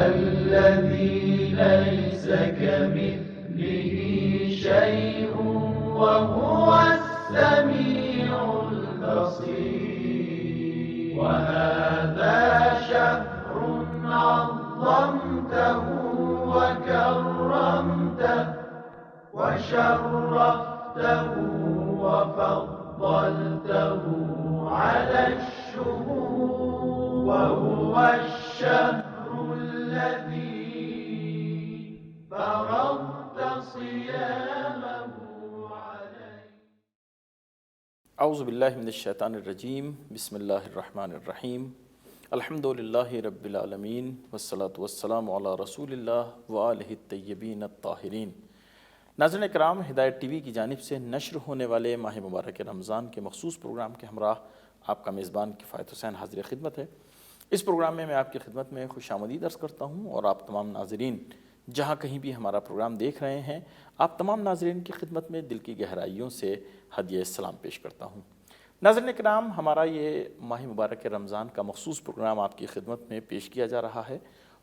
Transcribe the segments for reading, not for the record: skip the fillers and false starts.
الذي ليس كمثله شيء وهو السميع البصير وهذا شهر عظمته وكرمته وشرفته وفضلته على الشهور وهو الشهر الذي فرضت صيامه عليه. اعوذ باللہ من الشیطان الرجیم. بسم اللہ الرحمن الرحیم. الحمد للہ رب العالمین والصلاة والسلام علی رسول اللہ وآلہ الطیبین الطاہرین. ناظرین اکرام، ہدایت ٹی وی کی جانب سے نشر ہونے والے ماہ مبارک رمضان کے مخصوص پروگرام کے ہمراہ آپ کا میزبان کفایت حسین حاضر خدمت ہے. اس پروگرام میں آپ کی خدمت میں خوش آمدید عرض کرتا ہوں اور آپ تمام ناظرین جہاں کہیں بھی ہمارا پروگرام دیکھ رہے ہیں، آپ تمام ناظرین کی خدمت میں دل کی گہرائیوں سے ہدیہ سلام پیش کرتا ہوں. ناظرین اکرام، ہمارا یہ ماہ مبارک رمضان کا مخصوص پروگرام آپ کی خدمت میں پیش کیا جا رہا ہے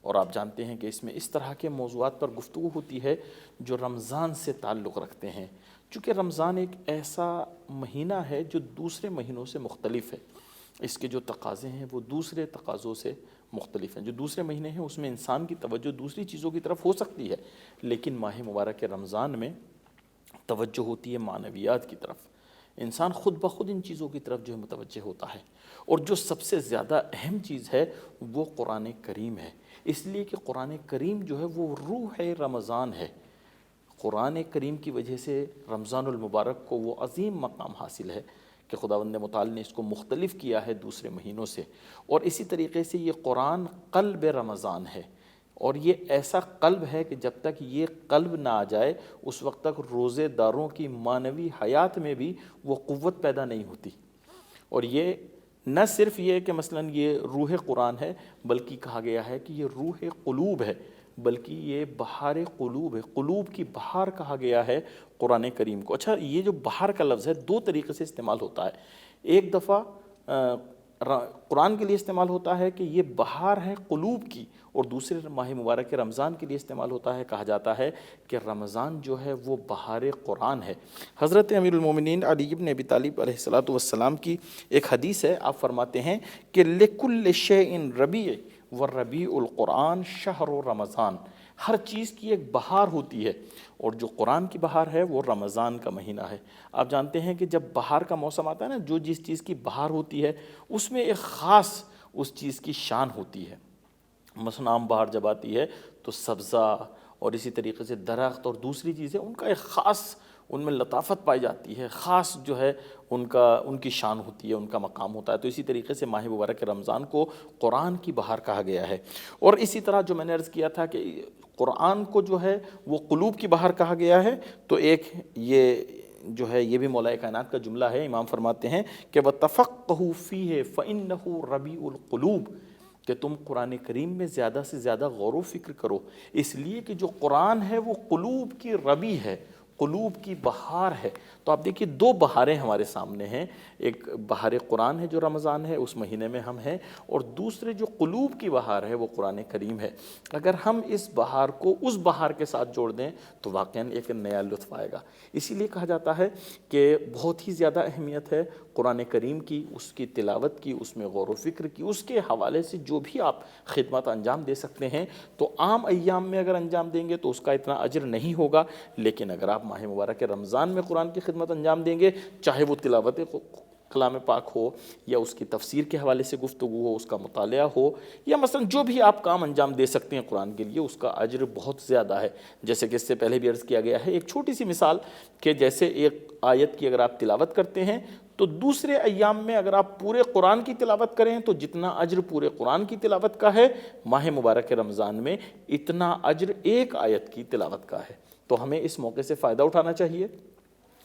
اور آپ جانتے ہیں کہ اس میں اس طرح کے موضوعات پر گفتگو ہوتی ہے جو رمضان سے تعلق رکھتے ہیں. چونکہ رمضان ایک ایسا مہینہ ہے جو دوسرے مہینوں سے مختلف ہے. اس کے جو تقاضے ہیں وہ دوسرے تقاضوں سے مختلف ہیں. جو دوسرے مہینے ہیں اس میں انسان کی توجہ دوسری چیزوں کی طرف ہو سکتی ہے، لیکن ماہ مبارک رمضان میں توجہ ہوتی ہے معنویات کی طرف. انسان خود بخود ان چیزوں کی طرف جو ہے متوجہ ہوتا ہے، اور جو سب سے زیادہ اہم چیز ہے وہ قرآن کریم ہے. اس لیے کہ قرآن کریم جو ہے وہ روح رمضان ہے. قرآن کریم کی وجہ سے رمضان المبارک کو وہ عظیم مقام حاصل ہے کہ خداوند متعال نے اس کو مختلف کیا ہے دوسرے مہینوں سے. اور اسی طریقے سے یہ قرآن قلب رمضان ہے، اور یہ ایسا قلب ہے کہ جب تک یہ قلب نہ آ جائے اس وقت تک روزے داروں کی معنوی حیات میں بھی وہ قوت پیدا نہیں ہوتی. اور یہ نہ صرف یہ کہ مثلا یہ روح قرآن ہے، بلکہ کہا گیا ہے کہ یہ روح قلوب ہے، بلکہ یہ بہار قلوب ہے. قلوب کی بہار کہا گیا ہے قرآن کریم کو. اچھا، یہ جو بہار کا لفظ ہے دو طریقے سے استعمال ہوتا ہے. ایک دفعہ قرآن کے لیے استعمال ہوتا ہے کہ یہ بہار ہے قلوب کی، اور دوسرے ماہ مبارک رمضان کے لیے استعمال ہوتا ہے، کہا جاتا ہے کہ رمضان جو ہے وہ بہار قرآن ہے. حضرت امیر المومنین علی بن ابی طالب علیہ الصلاۃ والسلام کی ایک حدیث ہے. آپ فرماتے ہیں کہ لِكُلِّ شَيْءٍ رَبِيعٍ وَالرَّبِيعُ الْقُرْآنُ شَهْرُ رمضان. ہر چیز کی ایک بہار ہوتی ہے، اور جو قرآن کی بہار ہے وہ رمضان کا مہینہ ہے. آپ جانتے ہیں کہ جب بہار کا موسم آتا ہے نا، جو جس چیز کی بہار ہوتی ہے اس میں ایک خاص اس چیز کی شان ہوتی ہے. مثلا عام بہار جب آتی ہے تو سبزہ اور اسی طریقے سے درخت اور دوسری چیزیں ان کا ایک خاص ان میں لطافت پائی جاتی ہے، خاص جو ہے ان کی شان ہوتی ہے، ان کا مقام ہوتا ہے. تو اسی طریقے سے ماہ مبارک رمضان کو قرآن کی بہار کہا گیا ہے. اور اسی طرح جو میں نے عرض کیا تھا کہ قرآن کو جو ہے وہ قلوب کی بہار کہا گیا ہے، تو ایک یہ جو ہے یہ بھی مولا کائنات کا جملہ ہے. امام فرماتے ہیں کہ وَتَفَقَّهُ فِيهِ فَإِنَّهُ رَبِيعُ الْقُلُوبِ، کہ تم قرآن کریم میں زیادہ سے زیادہ غور و فکر کرو، اس لیے کہ جو قرآن ہے وہ قلوب کی ربی ہے، قلوب کی بہار ہے. تو آپ دیکھیے دو بہاریں ہمارے سامنے ہیں. ایک بہار قرآن ہے جو رمضان ہے، اس مہینے میں ہم ہیں، اور دوسرے جو قلوب کی بہار ہے وہ قرآن کریم ہے. اگر ہم اس بہار کو اس بہار کے ساتھ جوڑ دیں تو واقعاً ایک نیا لطف آئے گا. اسی لیے کہا جاتا ہے کہ بہت ہی زیادہ اہمیت ہے قرآن کریم کی، اس کی تلاوت کی، اس میں غور و فکر کی. اس کے حوالے سے جو بھی آپ خدمات انجام دے سکتے ہیں تو عام ایام میں اگر انجام دیں گے تو اس کا اتنا اجر نہیں ہوگا، لیکن اگر آپ ماہ مبارک رمضان میں قرآن کی خدمت انجام دیں گے، چاہے وہ تلاوت کلام پاک ہو یا اس کی تفسیر کے حوالے سے گفتگو ہو، اس کا مطالعہ ہو، یا مثلا جو بھی آپ کام انجام دے سکتے ہیں قرآن کے لیے، اس کا اجر بہت زیادہ ہے. جیسے کہ اس سے پہلے بھی عرض کیا گیا ہے ایک چھوٹی سی مثال کہ جیسے ایک آیت کی اگر آپ تلاوت کرتے ہیں تو دوسرے ایام میں اگر آپ پورے قرآن کی تلاوت کریں تو جتنا اجر پورے قرآن کی تلاوت کا ہے، ماہ مبارک رمضان میں اتنا اجر ایک آیت کی تلاوت کا ہے. تو ہمیں اس موقع سے فائدہ اٹھانا چاہیے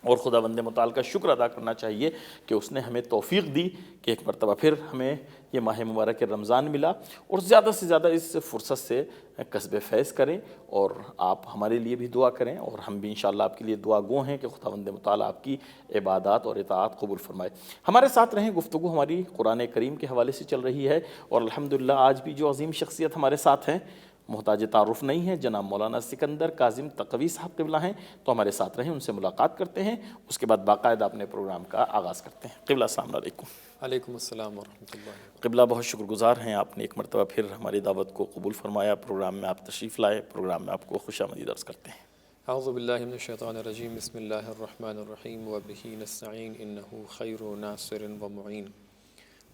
اور خداوند متعال کا شکر ادا کرنا چاہیے کہ اس نے ہمیں توفیق دی کہ ایک مرتبہ پھر ہمیں یہ ماہ مبارک رمضان ملا. اور زیادہ سے زیادہ اس فرصت سے کسب فیض کریں، اور آپ ہمارے لیے بھی دعا کریں، اور ہم بھی انشاءاللہ آپ کے لیے دعا گو ہیں کہ خداوند متعال آپ کی عبادات اور اطاعت قبول فرمائے. ہمارے ساتھ رہیں، گفتگو ہماری قرآن کریم کے حوالے سے چل رہی ہے، اور الحمدللہ آج بھی جو عظیم شخصیت ہمارے ساتھ ہیں محتاج تعارف نہیں ہیں، جناب مولانا سکندر کاظم تقوی صاحب قبلہ ہیں، تو ہمارے ساتھ رہیں، ان سے ملاقات کرتے ہیں، اس کے بعد باقاعدہ اپنے پروگرام کا آغاز کرتے ہیں۔ قبلہ السلام علیکم۔ علیکم السلام ورحمۃ اللہ۔ قبلہ بہت شکر گزار ہیں، آپ نے ایک مرتبہ پھر ہماری دعوت کو قبول فرمایا، پروگرام میں آپ تشریف لائے، پروگرام میں آپ کو خوش آمدید عرض کرتے ہیں۔ اعوذ باللہ من الشیطان الرجیم، بسم اللہ الرحمن الرحیم، وبہ نستعین انہ خیر ناصر ومعین،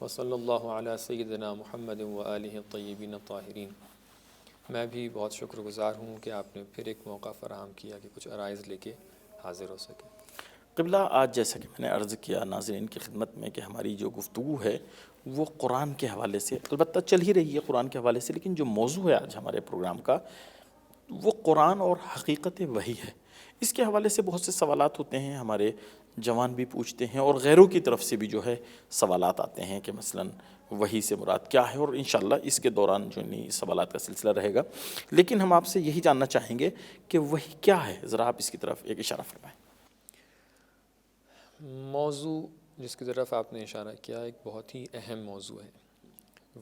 وصلی اللہ علی سیدنا محمد وآلہ الطیبین الطاہرین۔ میں بھی بہت شکر گزار ہوں کہ آپ نے پھر ایک موقع فراہم کیا کہ کچھ عرائض لے کے حاضر ہو سکے۔ قبلہ آج جیسا کہ میں نے عرض کیا ناظرین کی خدمت میں کہ ہماری جو گفتگو ہے وہ قرآن کے حوالے سے البتہ چل ہی رہی ہے قرآن کے حوالے سے، لیکن جو موضوع ہے آج ہمارے پروگرام کا وہ قرآن اور حقیقت وحی ہے۔ اس کے حوالے سے بہت سے سوالات ہوتے ہیں، ہمارے جوان بھی پوچھتے ہیں اور غیروں کی طرف سے بھی جو ہے سوالات آتے ہیں کہ مثلاً وحی سے مراد کیا ہے، اور انشاءاللہ اس کے دوران جو سوالات کا سلسلہ رہے گا، لیکن ہم آپ سے یہی جاننا چاہیں گے کہ وحی کیا ہے، ذرا آپ اس کی طرف ایک اشارہ فرمائیں۔ موضوع جس کی طرف آپ نے اشارہ کیا ایک بہت ہی اہم موضوع ہے۔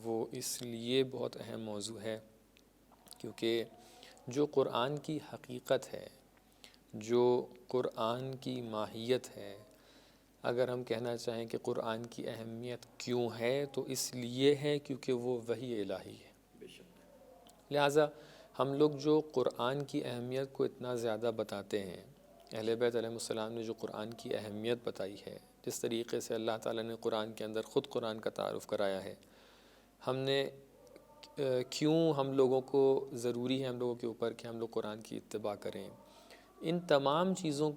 وہ اس لیے بہت اہم موضوع ہے کیونکہ جو قرآن کی حقیقت ہے، جو قرآن کی ماہیت ہے، اگر ہم کہنا چاہیں کہ قرآن کی اہمیت کیوں ہے تو اس لیے ہے کیونکہ وہ وحی الہی ہے۔ لہٰذا ہم لوگ جو قرآن کی اہمیت کو اتنا زیادہ بتاتے ہیں، اہل بیت علیہ السلام نے جو قرآن کی اہمیت بتائی ہے، جس طریقے سے اللہ تعالیٰ نے قرآن کے اندر خود قرآن کا تعارف کرایا ہے، ہم نے کیوں ہم لوگوں کو ضروری ہے ہم لوگوں کے اوپر کہ ہم لوگ قرآن کی اتباع کریں، ان تمام چیزوں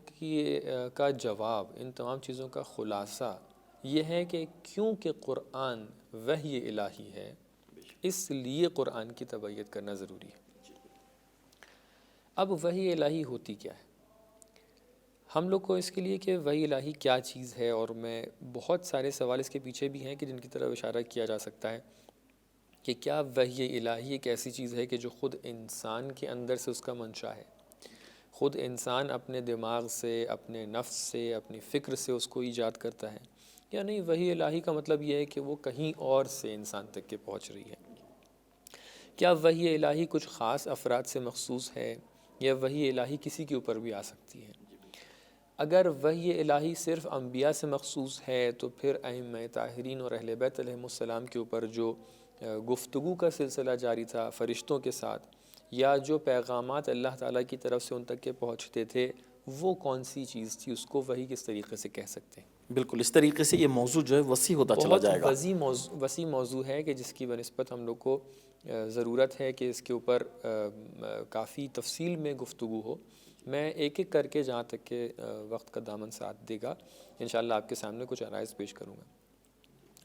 کا جواب، ان تمام چیزوں کا خلاصہ یہ ہے کہ کیونکہ قرآن وحی الہی ہے اس لیے قرآن کی تبعیت کرنا ضروری ہے۔ اب وحی الہی ہوتی کیا ہے؟ ہم لوگ کو اس کے لیے کہ وحی الہی کیا چیز ہے، اور میں بہت سارے سوال اس کے پیچھے بھی ہیں کہ جن کی طرف اشارہ کیا جا سکتا ہے کہ کیا وحی الہی ایک ایسی چیز ہے کہ جو خود انسان کے اندر سے اس کا منشا ہے، خود انسان اپنے دماغ سے، اپنے نفس سے، اپنی فکر سے اس کو ایجاد کرتا ہے، یا نہیں وحی الہی کا مطلب یہ ہے کہ وہ کہیں اور سے انسان تک کے پہنچ رہی ہے؟ کیا وحی الہی کچھ خاص افراد سے مخصوص ہے یا وحی الہی کسی کے اوپر بھی آ سکتی ہے؟ اگر وحی الہی صرف انبیاء سے مخصوص ہے تو پھر ائمہ طاہرین اور اہل بیت علیہ السلام کے اوپر جو گفتگو کا سلسلہ جاری تھا فرشتوں کے ساتھ، یا جو پیغامات اللہ تعالیٰ کی طرف سے ان تک کے پہنچتے تھے، وہ کون سی چیز تھی؟ اس کو وحی کس طریقے سے کہہ سکتے ہیں؟ بالکل اس طریقے سے یہ موضوع جو ہے وسیع ہوتا چلا جائے گا، بہت وسیع موضوع ہے کہ جس کی بنسبت ہم لوگ کو ضرورت ہے کہ اس کے اوپر کافی تفصیل میں گفتگو ہو۔ میں ایک ایک کر کے جہاں تک کہ وقت کا دامن ساتھ دے گا انشاءاللہ آپ کے سامنے کچھ عرائض پیش کروں گا۔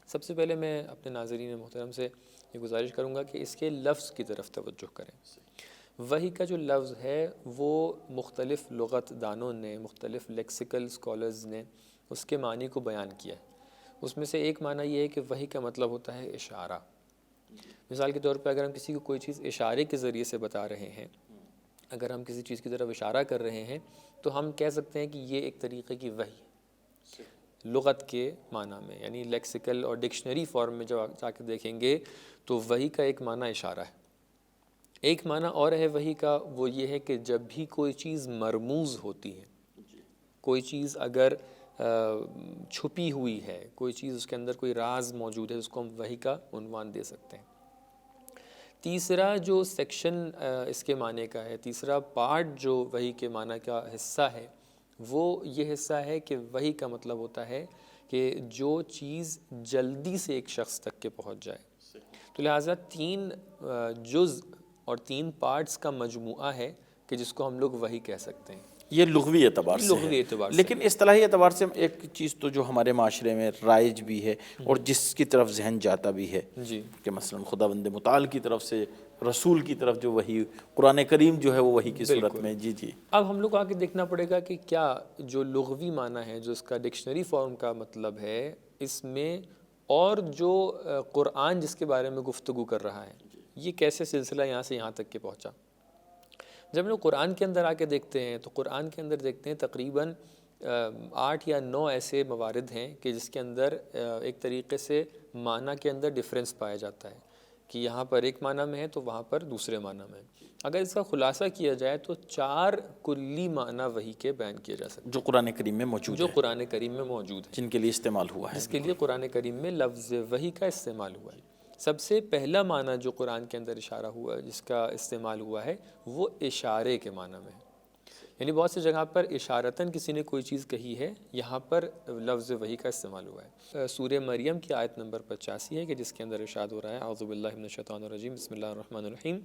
سب سے پہلے میں اپنے ناظرین محترم سے یہ گزارش کروں گا کہ اس کے لفظ کی طرف توجہ کریں۔ وحی کا جو لفظ ہے وہ مختلف لغت دانوں نے، مختلف لیکسیکل اسکالرز نے اس کے معنی کو بیان کیا ہے۔ اس میں سے ایک معنی یہ ہے کہ وحی کا مطلب ہوتا ہے اشارہ۔ مثال کے طور پہ اگر ہم کسی کو کوئی چیز اشارے کے ذریعے سے بتا رہے ہیں، اگر ہم کسی چیز کی طرف اشارہ کر رہے ہیں تو ہم کہہ سکتے ہیں کہ یہ ایک طریقے کی وحی ہے لغت کے معنی میں، یعنی لیکسیکل اور ڈکشنری فارم میں جب جا کے دیکھیں گے تو وحی کا ایک معنی اشارہ ہے۔ ایک معنی اور ہے وحی کا، وہ یہ ہے کہ جب بھی کوئی چیز مرموز ہوتی ہے، کوئی چیز اگر چھپی ہوئی ہے، کوئی چیز اس کے اندر کوئی راز موجود ہے، اس کو ہم وحی کا عنوان دے سکتے ہیں۔ تیسرا جو سیکشن اس کے معنی کا ہے، تیسرا پارٹ جو وحی کے معنی کا حصہ ہے، وہ یہ حصہ ہے کہ وحی کا مطلب ہوتا ہے کہ جو چیز جلدی سے ایک شخص تک کے پہنچ جائے۔ تو لہٰذا 3 جز اور 3 پارٹس کا مجموعہ ہے کہ جس کو ہم لوگ وحی کہہ سکتے ہیں۔ یہ لغوی اعتبار سے ہے، لیکن اصطلاحی اعتبار سے ایک چیز تو جو ہمارے معاشرے میں رائج بھی ہے اور جس کی طرف ذہن جاتا بھی ہے کہ مثلا خداوند متعال کی طرف سے، رسول کی طرف جو وحی، قرآن کریم جو ہے وہ وحی کی صورت میں۔ جی اب ہم لوگ کو آگے دیکھنا پڑے گا کہ کیا جو لغوی معنی ہے، جو اس کا ڈکشنری فارم کا مطلب ہے، اس میں اور جو قرآن جس کے بارے میں گفتگو کر رہا ہے، یہ کیسے سلسلہ یہاں سے یہاں تک کے پہنچا۔ جب لوگ قرآن کے اندر آ کے دیکھتے ہیں تو قرآن کے اندر دیکھتے ہیں تقریباً 8 یا 9 ایسے موارد ہیں کہ جس کے اندر ایک طریقے سے معنی کے اندر ڈفرینس پایا جاتا ہے کہ یہاں پر ایک معنی میں ہے تو وہاں پر دوسرے معنی میں ہے۔ اگر اس کا خلاصہ کیا جائے تو 4 کلی معنی وحی کے بیان کیے جا سکتے جو قرآن کریم میں موجود جو ہے، قرآن کریم میں موجود ہیں، جن کے لیے استعمال ہوا ہے، جس کے لیے قرآن کریم میں لفظ وحی کا استعمال ہوا ہے۔ سب سے پہلا معنی جو قرآن کے اندر اشارہ ہوا ہے، جس کا استعمال ہوا ہے، وہ اشارے کے معنی میں ہے۔ یعنی بہت سی جگہ پر اشارتاً کسی نے کوئی چیز کہی ہے، یہاں پر لفظ وحی کا استعمال ہوا ہے۔ سورہ مریم کی آیت نمبر 85 ہے کہ جس کے اندر ارشاد ہو رہا ہے اعوذ باللہ من الشیطان الرجیم بسم اللہ الرحمن الرحیم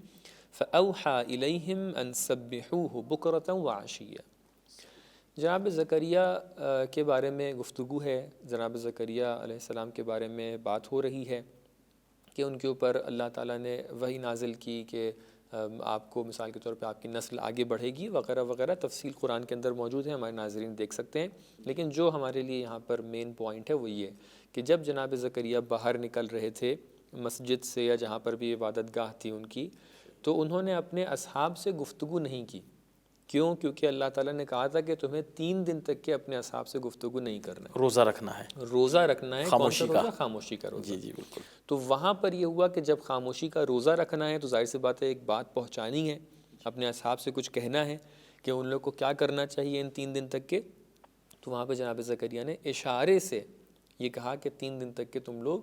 فَأَوْحَى إِلَيْهِمْ أَن سَبِّحُوهُ بُكْرَةً وَعَشِيًّا۔ جناب زکریا کے بارے میں گفتگو ہے، جناب زکریا علیہ السلام کے بارے میں بات ہو رہی ہے کہ ان کے اوپر اللہ تعالیٰ نے وحی نازل کی کہ آپ کو مثال کے طور پہ آپ کی نسل آگے بڑھے گی وغیرہ وغیرہ، تفصیل قرآن کے اندر موجود ہے، ہمارے ناظرین دیکھ سکتے ہیں۔ لیکن جو ہمارے لیے یہاں پر مین پوائنٹ ہے وہ یہ کہ جب جناب زکریا باہر نکل رہے تھے مسجد سے یا جہاں پر بھی عبادت گاہ تھی ان کی، تو انہوں نے اپنے اصحاب سے گفتگو نہیں کی۔ کیوں؟ کیونکہ اللہ تعالیٰ نے کہا تھا کہ تمہیں 3 دن تک کے اپنے اصحاب سے گفتگو نہیں کرنا ہے، روزہ رکھنا ہے، روزہ رکھنا ہے۔ خاموشی کون سا کا، روزہ؟ خاموشی کا روزہ۔ جی بالکل۔ تو وہاں پر یہ ہوا کہ جب خاموشی کا روزہ رکھنا ہے تو ظاہر سی بات ہے ایک بات پہنچانی ہے، اپنے اصحاب سے کچھ کہنا ہے کہ ان لوگ کو کیا کرنا چاہیے ان 3 دن تک کے۔ تو وہاں پہ جناب زکریا نے اشارے سے یہ کہا کہ 3 دن تک کے تم لوگ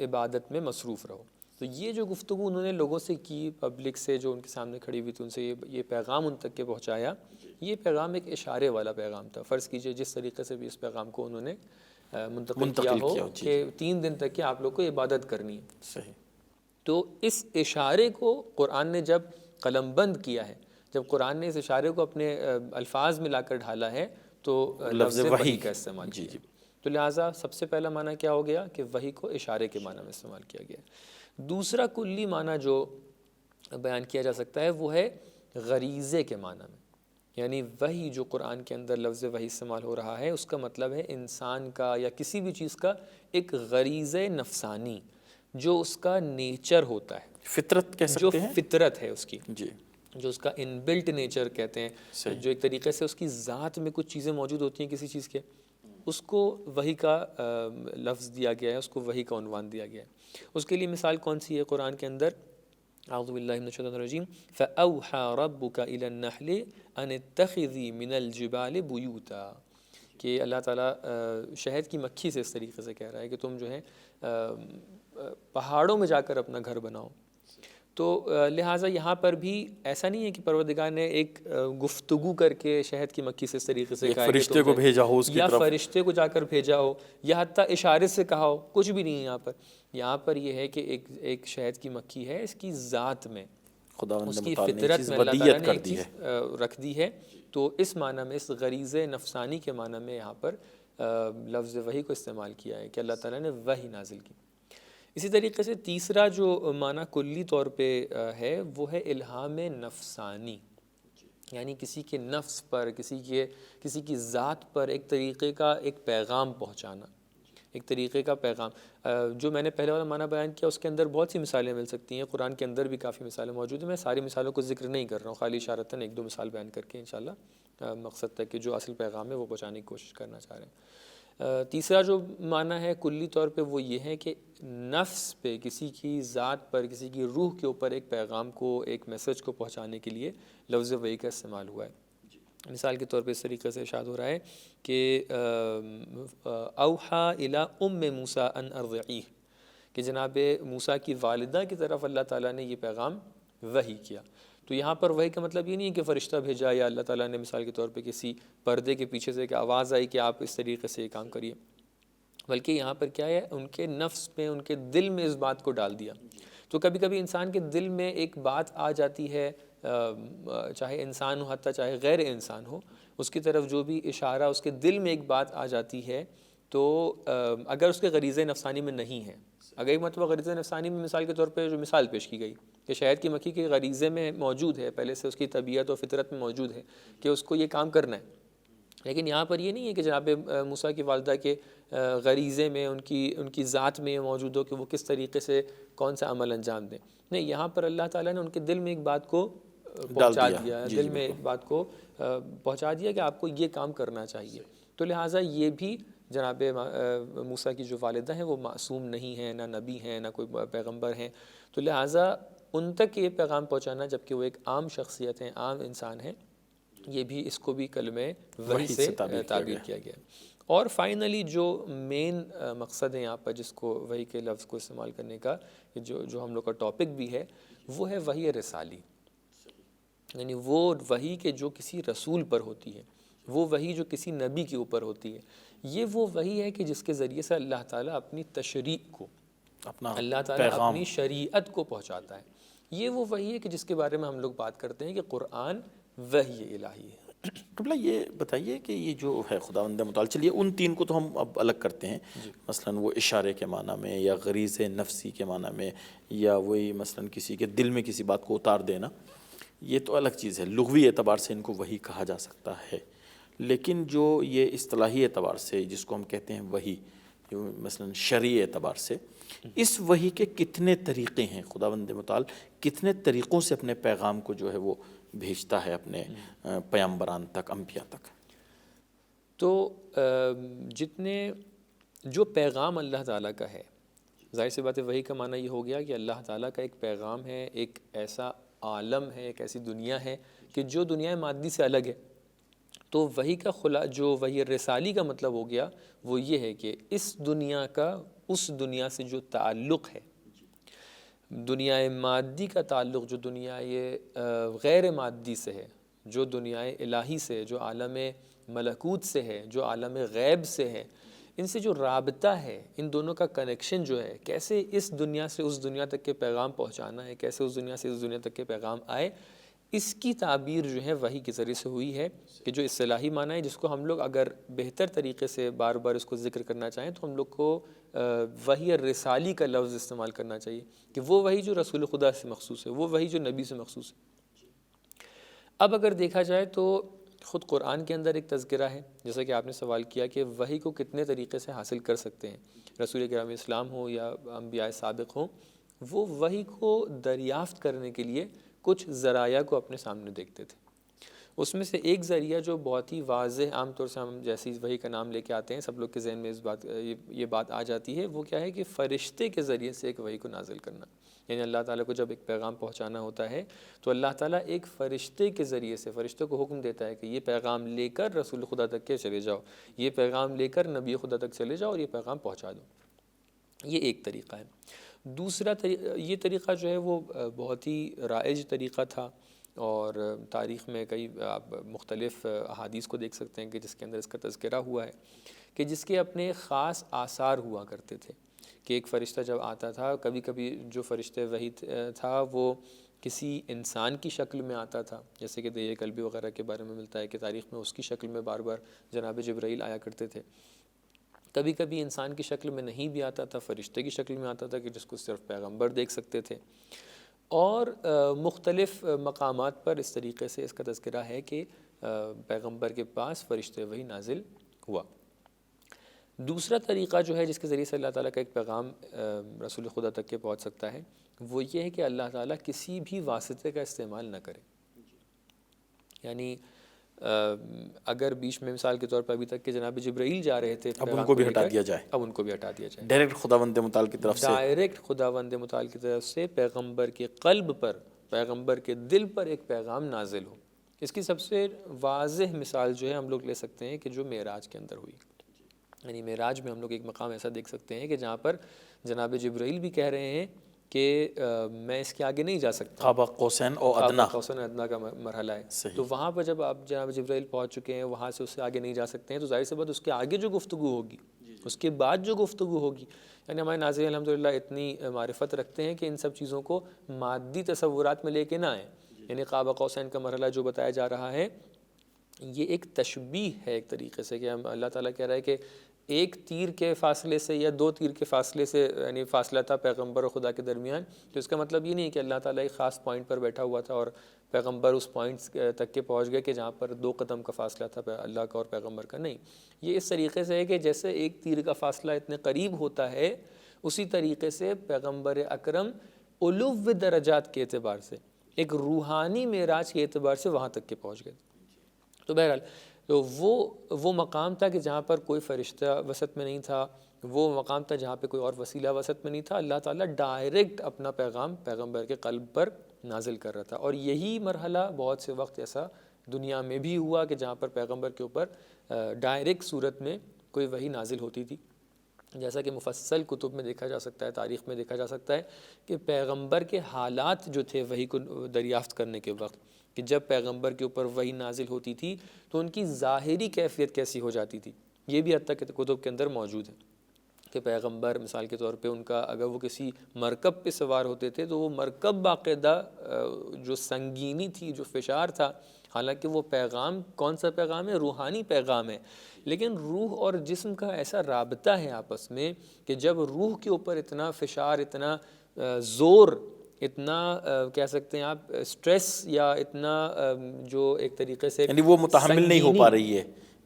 عبادت میں مصروف رہو۔ تو یہ جو گفتگو انہوں نے لوگوں سے کی، پبلک سے جو ان کے سامنے کھڑی ہوئی تھی ان سے یہ پیغام ان تک کے پہنچایا، یہ پیغام ایک اشارے والا پیغام تھا۔ فرض کیجئے جس طریقے سے بھی اس پیغام کو انہوں نے منتقل کیا ہو کہ 3 دن تک کہ آپ لوگ کو عبادت کرنی ہے۔ صحیح۔ تو اس اشارے کو قرآن نے جب قلم بند کیا ہے، جب قرآن نے اس اشارے کو اپنے الفاظ میں لا کر ڈھالا ہے تو لفظ وحی کا استعمال کیا۔ تو لہٰذا سب سے پہلا معنی کیا ہو گیا کہ وحی کو اشارے کے معنی میں استعمال کیا گیا۔ دوسرا کلی معنی جو بیان کیا جا سکتا ہے وہ ہے غریزے کے معنی میں، یعنی وحی جو قرآن کے اندر لفظ وحی استعمال ہو رہا ہے اس کا مطلب ہے انسان کا یا کسی بھی چیز کا ایک غریزہ نفسانی، جو اس کا نیچر ہوتا ہے، فطرت کہہ سکتے ہیں، جو فطرت ہے اس کی، جی، جو اس کا ان بلٹ نیچر کہتے ہیں، جو ایک طریقے سے اس کی ذات میں کچھ چیزیں موجود ہوتی ہیں کسی چیز کے، اس کو وحی کا لفظ دیا گیا ہے، اس کو وحی کا عنوان دیا گیا ہے۔ اس کے لیے مثال کون سی ہے قرآن کے اندر؟ اعوذ باللہ من الشیطان الرجیم فَأَوْحَى رَبُّكَ إِلَى النَّحْلِ أَنِ اتَّخِذِي مِنَ الْجِبَالِ بُيُوتًا، کہ اللہ تعالیٰ شہد کی مکھی سے اس طریقے سے کہہ رہا ہے کہ تم جو ہے پہاڑوں میں جا کر اپنا گھر بناؤ۔ تو لہٰذا یہاں پر بھی ایسا نہیں ہے کہ پروردگار نے ایک گفتگو کر کے شہد کی مکھی سے اس طریقے سے کہا فرشتے کو بھیجا ہو اس کی طرف، یا فرشتے کو جا کر بھیجا ہو، یا حتیٰ اشارے سے کہا ہو، کچھ بھی نہیں ہے یہاں پر۔ یہاں پر یہ ہے کہ ایک شہد کی مکھی ہے، اس کی ذات میں، اس کی فطرت میں اللہ تعالیٰ نے ایک چیز رکھ دی ہے۔ تو اس معنی میں، اس غریزہ نفسانی کے معنی میں یہاں پر لفظ وحی کو استعمال کیا ہے کہ اللہ تعالیٰ نے وحی نازل کی۔ اسی طریقے سے تیسرا جو معنی کلی طور پہ ہے وہ ہے الہام نفسانی، یعنی کسی کے نفس پر، کسی کی ذات پر ایک طریقے کا ایک پیغام پہنچانا، ایک طریقے کا پیغام۔ جو میں نے پہلے والا معنی بیان کیا اس کے اندر بہت سی مثالیں مل سکتی ہیں، قرآن کے اندر بھی کافی مثالیں موجود ہیں، میں ساری مثالوں کو ذکر نہیں کر رہا ہوں، خالی اشارتاً 1-2 مثال بیان کر کے انشاءاللہ مقصد تک کہ جو اصل پیغام ہے وہ پہنچانے کی کوشش کرنا چاہ رہے ہیں۔ تیسرا جو معنی ہے کلی طور پہ وہ یہ ہے کہ نفس پہ، کسی کی ذات پر، کسی کی روح کے اوپر ایک پیغام کو، ایک میسج کو پہنچانے کے لیے لفظ وحی کا استعمال ہوا ہے۔ مثال کے طور پہ اس طریقے سے ارشاد ہو رہا ہے کہ اوحا الی ام موسیٰ ان ارضعیہ، کہ جناب موسیٰ کی والدہ کی طرف اللہ تعالیٰ نے یہ پیغام وحی کیا۔ تو یہاں پر وحی کا مطلب یہ نہیں ہے کہ فرشتہ بھیجا یا اللہ تعالیٰ نے مثال کے طور پہ کسی پردے کے پیچھے سے ایک آواز آئی کہ آپ اس طریقے سے یہ کام کریے، بلکہ یہاں پر کیا ہے، ان کے نفس میں، ان کے دل میں اس بات کو ڈال دیا۔ تو کبھی کبھی انسان کے دل میں ایک بات آ جاتی ہے، چاہے انسان ہو حتیٰ چاہے غیر انسان ہو، اس کی طرف جو بھی اشارہ اس کے دل میں ایک بات آ جاتی ہے، تو اگر اس کے غریزہ نفسانی میں نہیں ہے، اگر ایک مرتبہ غریزہ نفسانی میں مثال کے طور پہ جو مثال پیش کی گئی کہ شہد کی مکھی کے غریزے میں موجود ہے، پہلے سے اس کی طبیعت اور فطرت میں موجود ہے کہ اس کو یہ کام کرنا ہے، لیکن یہاں پر یہ نہیں ہے کہ جناب موسیٰ کی والدہ کے غریزے میں، ان کی ذات میں یہ موجود ہو کہ وہ کس طریقے سے کون سا عمل انجام دیں، نہیں، یہاں پر اللہ تعالیٰ نے ان کے دل میں ایک بات کو پہنچا دیا، دل میں ایک بات کو پہنچا دیا کہ آپ کو یہ کام کرنا چاہیے۔ تو لہٰذا یہ بھی جناب موسیٰ کی جو والدہ ہیں وہ معصوم نہیں ہیں، نہ نبی ہیں، نہ کوئی پیغمبر ہیں، تو لہٰذا ان تک یہ پیغام پہنچانا جبکہ وہ ایک عام شخصیت ہیں، عام انسان ہیں، یہ بھی اس کو بھی کلمہ وحی سے تعبیر کیا گیا۔ اور فائنلی جو مین مقصد ہے یہاں پر جس کو وحی کے لفظ کو استعمال کرنے کا، جو ہم لوگ کا ٹاپک بھی ہے، وہ ہے وحی رسالی، یعنی وہ وحی کہ جو کسی رسول پر ہوتی ہے، وہ وحی جو کسی نبی کے اوپر ہوتی ہے، یہ وہ وحی ہے کہ جس کے ذریعے سے اللہ تعالیٰ اپنی تشریع کو، اللہ تعالیٰ اپنی شریعت کو پہنچاتا ہے۔ یہ وہ وحی ہے کہ جس کے بارے میں ہم لوگ بات کرتے ہیں کہ قرآن وحی الہی ہے۔ قبلہ یہ بتائیے کہ یہ جو ہے خداوند متعال، چلیے ان تین کو تو ہم اب الگ کرتے ہیں، مثلا وہ اشارے کے معنی میں یا غریض نفسی کے معنی میں، یا وہی مثلا کسی کے دل میں کسی بات کو اتار دینا، یہ تو الگ چیز ہے، لغوی اعتبار سے ان کو وحی کہا جا سکتا ہے۔ لیکن جو یہ اصطلاحی اعتبار سے جس کو ہم کہتے ہیں وحی، جو مثلا شرعی اعتبار سے، اس وحی کے کتنے طریقے ہیں؟ خداوند متعال کتنے طریقوں سے اپنے پیغام کو جو ہے وہ بھیجتا ہے اپنے پیامبران تک، انبیاء تک؟ تو جتنے جو پیغام اللہ تعالیٰ کا ہے، ظاہر سی بات ہے وحی کا معنی یہ ہو گیا کہ اللہ تعالیٰ کا ایک پیغام ہے، ایک ایسا عالم ہے، ایک ایسی دنیا ہے کہ جو دنیا مادی سے الگ ہے۔ تو وحی کا جو وحی رسالی کا مطلب ہو گیا وہ یہ ہے کہ اس دنیا کا اس دنیا سے جو تعلق ہے، دنیا مادی کا تعلق جو دنیا غیر مادی سے ہے، جو دنیا الہی سے، جو عالم ملکوت سے ہے، جو عالم غیب سے ہے، ان سے جو رابطہ ہے، ان دونوں کا کنیکشن جو ہے، کیسے اس دنیا سے اس دنیا تک کے پیغام پہنچانا ہے، کیسے اس دنیا سے اس دنیا تک کے پیغام آئے، اس کی تعبیر جو ہے وحی کے ذریعے سے ہوئی ہے کہ جو اصطلاحی معنی ہے جس کو ہم لوگ اگر بہتر طریقے سے بار بار اس کو ذکر کرنا چاہیں تو ہم لوگ کو وحی رسالی کا لفظ استعمال کرنا چاہیے کہ وہ وحی جو رسول خدا سے مخصوص ہے، وہ وحی جو نبی سے مخصوص ہے۔ اب اگر دیکھا جائے تو خود قرآن کے اندر ایک تذکرہ ہے، جیسا کہ آپ نے سوال کیا کہ وحی کو کتنے طریقے سے حاصل کر سکتے ہیں، رسول کرام اسلام ہو یا انبیاء سابق ہوں، وہ وحی کو دریافت کرنے کے لیے کچھ ذرائع کو اپنے سامنے دیکھتے تھے۔ اس میں سے ایک ذریعہ جو بہت ہی واضح، عام طور سے ہم جیسی وحی کا نام لے کے آتے ہیں سب لوگ کے ذہن میں یہ بات آ جاتی ہے، وہ کیا ہے کہ فرشتے کے ذریعے سے ایک وحی کو نازل کرنا۔ یعنی اللہ تعالیٰ کو جب ایک پیغام پہنچانا ہوتا ہے تو اللہ تعالیٰ ایک فرشتے کے ذریعے سے فرشتے کو حکم دیتا ہے کہ یہ پیغام لے کر رسول خدا تک کے چلے جاؤ، یہ پیغام لے کر نبی خدا تک چلے جاؤ اور یہ پیغام پہنچا دو۔ یہ ایک طریقہ ہے۔ دوسرا یہ طریقہ جو ہے وہ بہت ہی رائج طریقہ تھا، اور تاریخ میں کئی آپ مختلف احادیث کو دیکھ سکتے ہیں کہ جس کے اندر اس کا تذکرہ ہوا ہے کہ جس کے اپنے خاص آثار ہوا کرتے تھے کہ ایک فرشتہ جب آتا تھا، کبھی کبھی جو فرشتہ وحی تھا وہ کسی انسان کی شکل میں آتا تھا، جیسے کہ دیہ قلبی وغیرہ کے بارے میں ملتا ہے کہ تاریخ میں اس کی شکل میں بار بار جناب جبرائیل آیا کرتے تھے۔ کبھی کبھی انسان کی شکل میں نہیں بھی آتا تھا، فرشتے کی شکل میں آتا تھا کہ جس کو صرف پیغمبر دیکھ سکتے تھے۔ اور مختلف مقامات پر اس طریقے سے اس کا تذکرہ ہے کہ پیغمبر کے پاس فرشتے وحی نازل ہوا۔ دوسرا طریقہ جو ہے جس کے ذریعے سے اللہ تعالیٰ کا ایک پیغام رسول خدا تک کے پہنچ سکتا ہے وہ یہ ہے کہ اللہ تعالیٰ کسی بھی واسطے کا استعمال نہ کرے۔ یعنی اگر بیچ میں مثال کے طور پر ابھی تک کہ جناب جبرائیل جا رہے تھے، اب ان کو بھی ہٹا دیا جائے، اب ان کو بھی ہٹا دیا جائے، ڈائریکٹ خداوند متعال کی طرف سے، ڈائریکٹ خداوند متعال کی طرف سے پیغمبر کے قلب پر، پیغمبر کے دل پر ایک پیغام نازل ہو۔ اس کی سب سے واضح مثال جو ہے ہم لوگ لے سکتے ہیں کہ جو معراج کے اندر ہوئی۔ یعنی معراج میں ہم لوگ ایک مقام ایسا دیکھ سکتے ہیں کہ جہاں پر جناب جبرائیل بھی کہہ رہے ہیں کہ میں اس کے آگے نہیں جا سکتا، قاب قوسین او ادنا، قاب قوسین ادنا کا مرحلہ ہے۔ تو وہاں پر جب آپ جناب جبرائیل پہنچ چکے ہیں، وہاں سے اس سے آگے نہیں جا سکتے ہیں، تو ظاہر سی بات اس کے آگے جو گفتگو ہوگی، اس کے بعد جو گفتگو ہوگی، یعنی ہمارے ناظرین الحمدللہ اتنی معرفت رکھتے ہیں کہ ان سب چیزوں کو مادی تصورات میں لے کے نہ آئیں۔ یعنی قاب قوسین کا مرحلہ جو بتایا جا رہا ہے یہ ایک تشبیہ ہے ایک طریقے سے، کہ اللہ تعالیٰ کہہ رہا ہے کہ ایک تیر کے فاصلے سے یا دو تیر کے فاصلے سے یعنی فاصلہ تھا پیغمبر اور خدا کے درمیان۔ تو اس کا مطلب یہ نہیں کہ اللہ تعالیٰ ایک خاص پوائنٹ پر بیٹھا ہوا تھا اور پیغمبر اس پوائنٹ تک کے پہنچ گئے کہ جہاں پر 2 قدم کا فاصلہ تھا اللہ کا اور پیغمبر کا، نہیں۔ یہ اس طریقے سے ہے کہ جیسے ایک تیر کا فاصلہ اتنے قریب ہوتا ہے، اسی طریقے سے پیغمبر اکرم علو درجات کے اعتبار سے، ایک روحانی معراج کے اعتبار سے وہاں تک کے پہنچ گئے۔ تو بہرحال تو وہ مقام تھا کہ جہاں پر کوئی فرشتہ وسط میں نہیں تھا، وہ مقام تھا جہاں پہ کوئی اور وسیلہ وسط میں نہیں تھا. اللہ تعالیٰ ڈائریکٹ اپنا پیغام پیغمبر کے قلب پر نازل کر رہا تھا. اور یہی مرحلہ بہت سے وقت ایسا دنیا میں بھی ہوا کہ جہاں پر پیغمبر کے اوپر ڈائریکٹ صورت میں کوئی وحی نازل ہوتی تھی. جیسا کہ مفصل کتب میں دیکھا جا سکتا ہے، تاریخ میں دیکھا جا سکتا ہے کہ پیغمبر کے حالات جو تھے وحی کو دریافت کرنے کے وقت، کہ جب پیغمبر کے اوپر وحی نازل ہوتی تھی تو ان کی ظاہری کیفیت کیسی ہو جاتی تھی، یہ بھی حد تک کتب کے اندر موجود ہے. کہ پیغمبر مثال کے طور پہ ان کا اگر وہ کسی مرکب پہ سوار ہوتے تھے تو وہ مرکب باقاعدہ جو سنگینی تھی، جو فشار تھا، حالانکہ وہ پیغام کون سا پیغام ہے؟ روحانی پیغام ہے، لیکن روح اور جسم کا ایسا رابطہ ہے آپس میں کہ جب روح کے اوپر اتنا فشار، اتنا زور، اتنا کہہ سکتے ہیں آپ سٹریس، یا اتنا جو ایک طریقے سے یعنی وہ متحمل نہیں ہو پا رہی ہے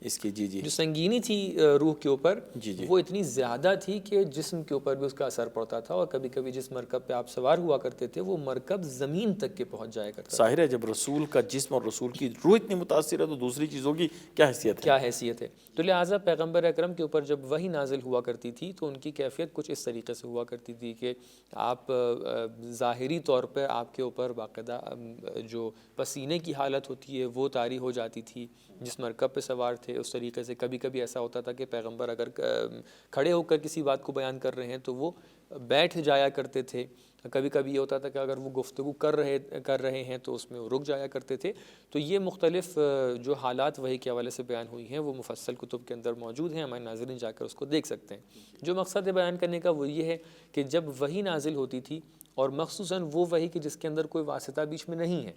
اس کی، جی جو سنگینی تھی روح کے اوپر، جی وہ اتنی زیادہ تھی کہ جسم کے اوپر بھی اس کا اثر پڑتا تھا. اور کبھی کبھی جس مرکب پہ آپ سوار ہوا کرتے تھے وہ مرکب زمین تک کے پہنچ جایا کرتا تھا. ظاہر ہے جب رسول کا جسم اور رسول کی روح اتنی متاثر ہے تو دوسری چیزوں کی کیا حیثیت ہے؟ تو لہٰذا پیغمبر اکرم کے اوپر جب وحی نازل ہوا کرتی تھی تو ان کی کیفیت کچھ اس طریقے سے ہوا کرتی تھی کہ آپ ظاہری طور پہ آپ کے اوپر باقاعدہ جو پسینے کی حالت ہوتی ہے وہ طاری ہو جاتی تھی. جس مرکب پہ سوار تھے اس طریقے سے کبھی کبھی ایسا ہوتا تھا کہ پیغمبر اگر کھڑے ہو کر کسی بات کو بیان کر رہے ہیں تو وہ بیٹھ جایا کرتے تھے. کبھی کبھی یہ ہوتا تھا کہ اگر وہ گفتگو کر رہے ہیں تو اس میں وہ رک جایا کرتے تھے. تو یہ مختلف جو حالات وحی کے حوالے سے بیان ہوئی ہیں وہ مفصل کتب کے اندر موجود ہیں، ہمارے ناظرین جا کر اس کو دیکھ سکتے ہیں. جو مقصد بیان کرنے کا وہ یہ ہے کہ جب وحی نازل ہوتی تھی، اور مخصوصاً وہ وحی کہ جس کے اندر کوئی واسطہ بیچ میں نہیں ہے،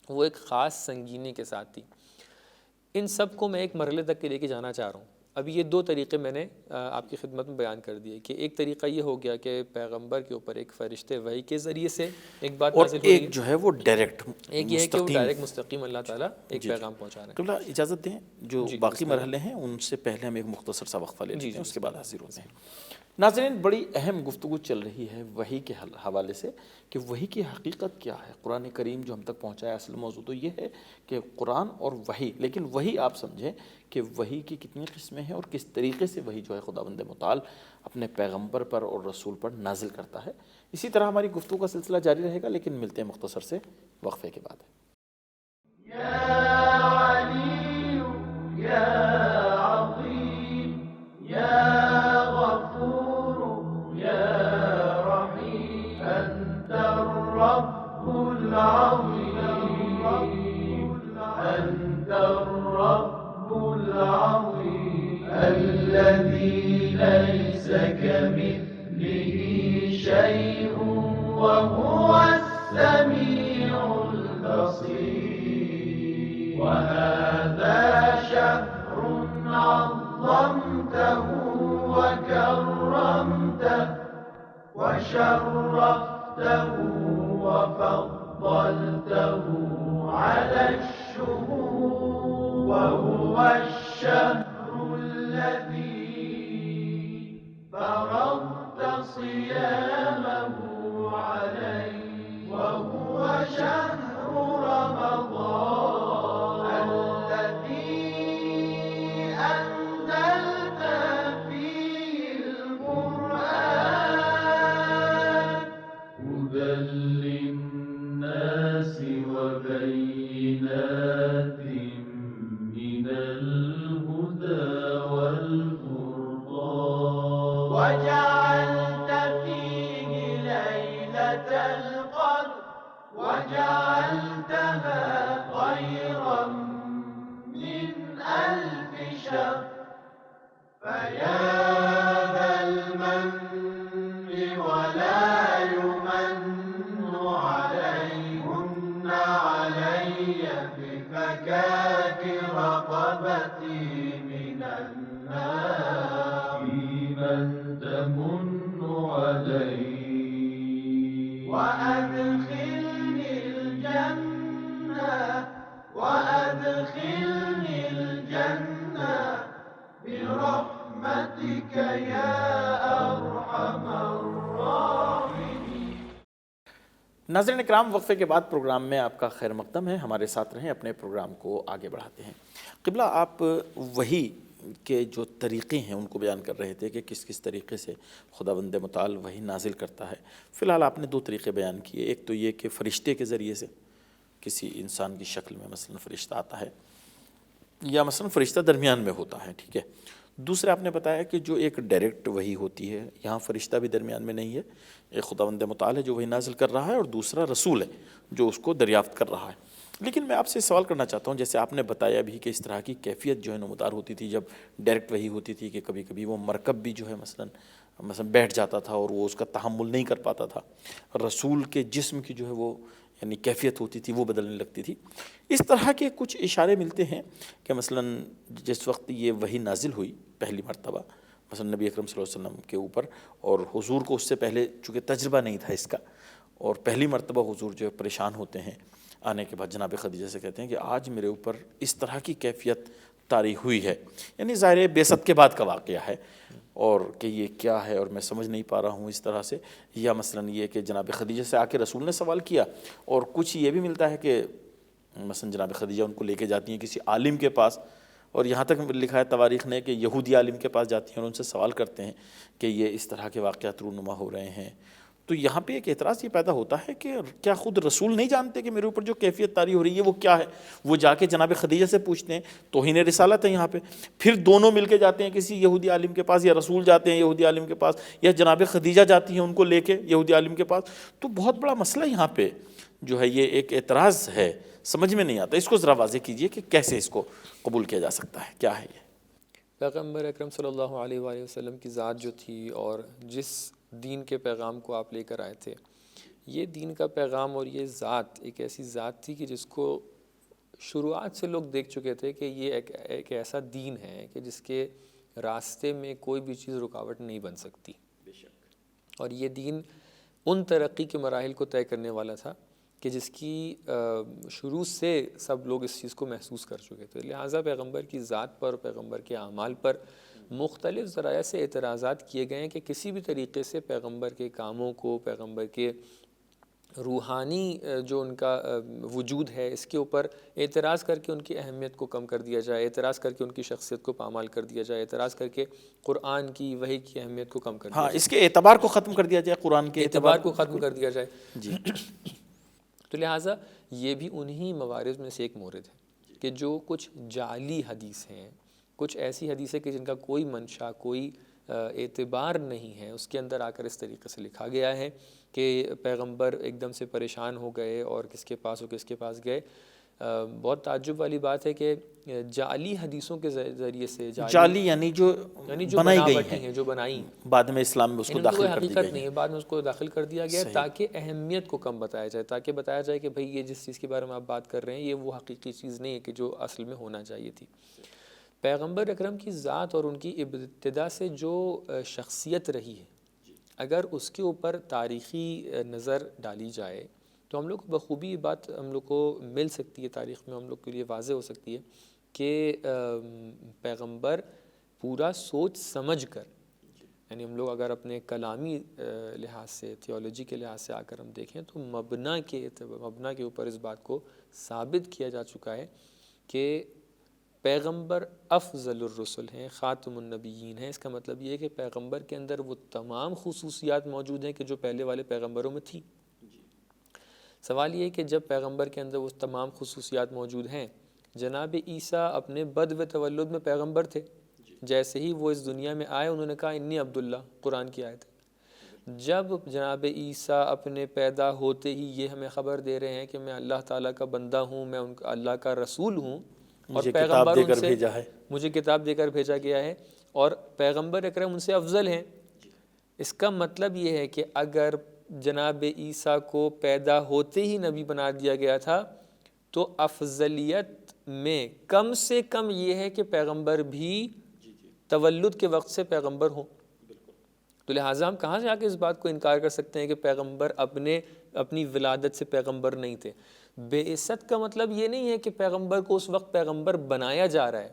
وہ ایک خاص سنگینی کے ساتھ تھی. ان سب کو میں ایک مرحلے تک کے لے کے جانا چاہ رہا ہوں. اب یہ دو طریقے میں نے آپ کی خدمت میں بیان کر دیے کہ ایک طریقہ یہ ہو گیا کہ پیغمبر کے اوپر ایک فرشتے وحی کے ذریعے سے ایک بات نازل ہو رہی ہے، ایک جو ہے وہ ڈائریکٹ، ایک یہ ہے کہ وہ ڈائریکٹ مستقیم اللہ تعالیٰ ایک پیغام پہنچا رہے ہیں. قبلہ اجازت دیں جو باقی مرحلے ہیں ان سے پہلے ہم ایک مختصر سا وقفہ لے لیتے ہیں، اس کے بعد حاضر ہوتے ہیں. ناظرین، بڑی اہم گفتگو چل رہی ہے وحی کے حوالے سے کہ وحی کی حقیقت کیا ہے. قرآن کریم جو ہم تک پہنچا ہے، اصل موضوع تو یہ ہے کہ قرآن اور وحی، لیکن وحی آپ سمجھیں کہ وحی کی کتنی قسمیں ہیں اور کس طریقے سے وحی جو ہے خداوند متعال اپنے پیغمبر پر اور رسول پر نازل کرتا ہے. اسی طرح ہماری گفتگو کا سلسلہ جاری رہے گا، لیکن ملتے ہیں مختصر سے وقفے کے بعد. الذي ليس كمثله شيء وهو السميع البصير. وهذا شهر عظمته وكرمته وشرفته وفضلته على الشهور، وهو الشهر الذي فرضت صيامه عليه، وهو شهر رمضان الذي أنزلت فيه القرآن هدى للناس وبينات من الهدى والفرقان، وجعلت فيه ليلة القدر وجعلتها خيرا من 1000 شهر. فيا ذا المن ولا يمن عليهن علي بفكاك رقبتي من النار، فيمن تمن علي وأدخلني الجنة وأدخلني الجنة برحمتك يا أرحم الراحمين. ناظرین اکرام، وقفے کے بعد پروگرام میں آپ کا خیر مقدم ہے، ہمارے ساتھ رہیں، اپنے پروگرام کو آگے بڑھاتے ہیں۔ قبلہ، آپ وحی کے جو طریقے ہیں ان کو بیان کر رہے تھے کہ کس کس طریقے سے خداوند متعال وحی نازل کرتا ہے۔ فی الحال آپ نے 2 طریقے بیان کیے، ایک تو یہ کہ فرشتے کے ذریعے سے کسی انسان کی شکل میں مثلا فرشتہ آتا ہے، یا مثلا فرشتہ درمیان میں ہوتا ہے، ٹھیک ہے۔ دوسرا آپ نے بتایا کہ جو ایک ڈائریکٹ وحی ہوتی ہے، یہاں فرشتہ بھی درمیان میں نہیں ہے، ایک خداوند متعال ہے جو وحی نازل کر رہا ہے، اور دوسرا رسول ہے جو اس کو دریافت کر رہا ہے۔ لیکن میں آپ سے سوال کرنا چاہتا ہوں، جیسے آپ نے بتایا بھی کہ اس طرح کی کیفیت جو ہے نمودار ہوتی تھی جب ڈائریکٹ وحی ہوتی تھی، کہ کبھی کبھی وہ مرکب بھی جو ہے مثلا بیٹھ جاتا تھا اور وہ اس کا تحمل نہیں کر پاتا تھا، رسول کے جسم کی جو ہے وہ یعنی کیفیت ہوتی تھی وہ بدلنے لگتی تھی۔ اس طرح کے کچھ اشارے ملتے ہیں کہ مثلا جس وقت یہ وحی نازل ہوئی پہلی مرتبہ مثلا نبی اکرم صلی اللہ علیہ وسلم کے اوپر، اور حضور کو اس سے پہلے چونکہ تجربہ نہیں تھا اس کا، اور پہلی مرتبہ حضور جو ہے پریشان ہوتے ہیں، آنے کے بعد جناب خدیجہ سے کہتے ہیں کہ آج میرے اوپر اس طرح کی کیفیت طاری ہوئی ہے، یعنی ظاہر بعثت کے بعد کا واقعہ ہے، اور کہ یہ کیا ہے اور میں سمجھ نہیں پا رہا ہوں اس طرح سے۔ یا مثلا یہ کہ جناب خدیجہ سے آ کے رسول نے سوال کیا، اور کچھ یہ بھی ملتا ہے کہ مثلا جناب خدیجہ ان کو لے کے جاتی ہیں کسی عالم کے پاس، اور یہاں تک لکھا ہے تواریخ نے کہ یہودی عالم کے پاس جاتی ہیں اور ان سے سوال کرتے ہیں کہ یہ اس طرح کے واقعات رونما ہو رہے ہیں۔ تو یہاں پہ ایک اعتراض یہ پیدا ہوتا ہے کہ کیا خود رسول نہیں جانتے کہ میرے اوپر جو کیفیت طاری ہو رہی ہے وہ کیا ہے؟ وہ جا کے جناب خدیجہ سے پوچھتے ہیں، توہین رسالت ہے یہاں پہ۔ پھر دونوں مل کے جاتے ہیں کسی یہودی عالم کے پاس، یا رسول جاتے ہیں یہودی عالم کے پاس، یا جناب خدیجہ جاتی ہیں ان کو لے کے یہودی عالم کے پاس۔ تو بہت بڑا مسئلہ یہاں پہ جو ہے یہ ایک اعتراض ہے، سمجھ میں نہیں آتا، اس کو ذرا واضح کیجئے کہ کیسے اس کو قبول کیا جا سکتا ہے، کیا ہے یہ؟ پیغمبر اکرم صلی اللہ علیہ وآلہ وسلم کی ذات جو تھی اور جس دین کے پیغام کو آپ لے کر آئے تھے، یہ دین کا پیغام اور یہ ذات ایک ایسی ذات تھی کہ جس کو شروعات سے لوگ دیکھ چکے تھے کہ یہ ایک ایسا دین ہے کہ جس کے راستے میں کوئی بھی چیز رکاوٹ نہیں بن سکتی، اور یہ دین ان ترقی کے مراحل کو طے کرنے والا تھا کہ جس کی شروع سے سب لوگ اس چیز کو محسوس کر چکے تھے۔ لہٰذا پیغمبر کی ذات پر، پیغمبر کے اعمال پر مختلف ذرائع سے اعتراضات کیے گئے ہیں کہ کسی بھی طریقے سے پیغمبر کے کاموں کو، پیغمبر کے روحانی جو ان کا وجود ہے اس کے اوپر اعتراض کر کے ان کی اہمیت کو کم کر دیا جائے، اعتراض کر کے ان کی شخصیت کو پامال کر دیا جائے، اعتراض کر کے قرآن کی وحی کی اہمیت کو کم کر دیا جائے، اس کے اعتبار کو ختم کر دیا جائے، قرآن کے اعتبار کو ختم کر دیا جائے۔ جی تو لہٰذا یہ بھی انہی موارد میں سے ایک مورد ہے کہ جو کچھ جعلی حدیث ہیں، کچھ ایسی حدیثیں کہ جن کا کوئی منشا، کوئی اعتبار نہیں ہے، اس کے اندر آ کر اس طریقے سے لکھا گیا ہے کہ پیغمبر ایک دم سے پریشان ہو گئے اور کس کے پاس گئے۔ بہت تعجب والی بات ہے کہ جعلی حدیثوں کے ذریعے سے، جعلی یعنی جو بنائی گئی ہیں، جو بنائی بعد میں اسلام میں اس کو داخل کر دی حقیقت گئی نہیں ہے، بعد میں اس کو داخل کر دیا گیا تاکہ اہمیت کو کم بتایا جائے، تاکہ بتایا جائے کہ بھئی یہ جس چیز کے بارے میں آپ بات کر رہے ہیں یہ وہ حقیقی چیز نہیں ہے کہ جو اصل میں ہونا چاہیے تھی۔ پیغمبر اکرم کی ذات اور ان کی ابتدا سے جو شخصیت رہی ہے، اگر اس کے اوپر تاریخی نظر ڈالی جائے تو ہم لوگ کو بخوبی یہ بات ہم لوگ کو مل سکتی ہے، تاریخ میں ہم لوگ کے لیے واضح ہو سکتی ہے کہ پیغمبر پورا سوچ سمجھ کر، یعنی ہم لوگ اگر اپنے کلامی لحاظ سے، تھیولوجی کے لحاظ سے آ کر ہم دیکھیں تو مبنا کے اوپر اس بات کو ثابت کیا جا چکا ہے کہ پیغمبر افضل الرسل ہیں، خاتم النبیین ہیں۔ اس کا مطلب یہ ہے کہ پیغمبر کے اندر وہ تمام خصوصیات موجود ہیں کہ جو پہلے والے پیغمبروں میں تھی۔ سوال یہ ہے کہ جب پیغمبر کے اندر وہ تمام خصوصیات موجود ہیں، جناب عیسیٰ اپنے بدو تولد میں پیغمبر تھے، جیسے ہی وہ اس دنیا میں آئے انہوں نے کہا انی عبداللہ، قرآن کی آیت ہے۔ جب جناب عیسیٰ اپنے پیدا ہوتے ہی یہ ہمیں خبر دے رہے ہیں کہ میں اللہ تعالیٰ کا بندہ ہوں، میں اللہ کا رسول ہوں، اور پیغمبر ان سے مجھے کتاب دے کر بھیجا گیا ہے، اور پیغمبر اکرم ان سے افضل ہیں۔ اس کا مطلب یہ ہے کہ اگر جناب عیسیٰ کو پیدا ہوتے ہی نبی بنا دیا گیا تھا تو افضلیت میں کم سے کم یہ ہے کہ پیغمبر بھی تولد کے وقت سے پیغمبر ہوں۔ تو لہٰذا ہم کہاں سے آ کے اس بات کو انکار کر سکتے ہیں کہ پیغمبر اپنی ولادت سے پیغمبر نہیں تھے؟ بعثت کا مطلب یہ نہیں ہے کہ پیغمبر کو اس وقت پیغمبر بنایا جا رہا ہے،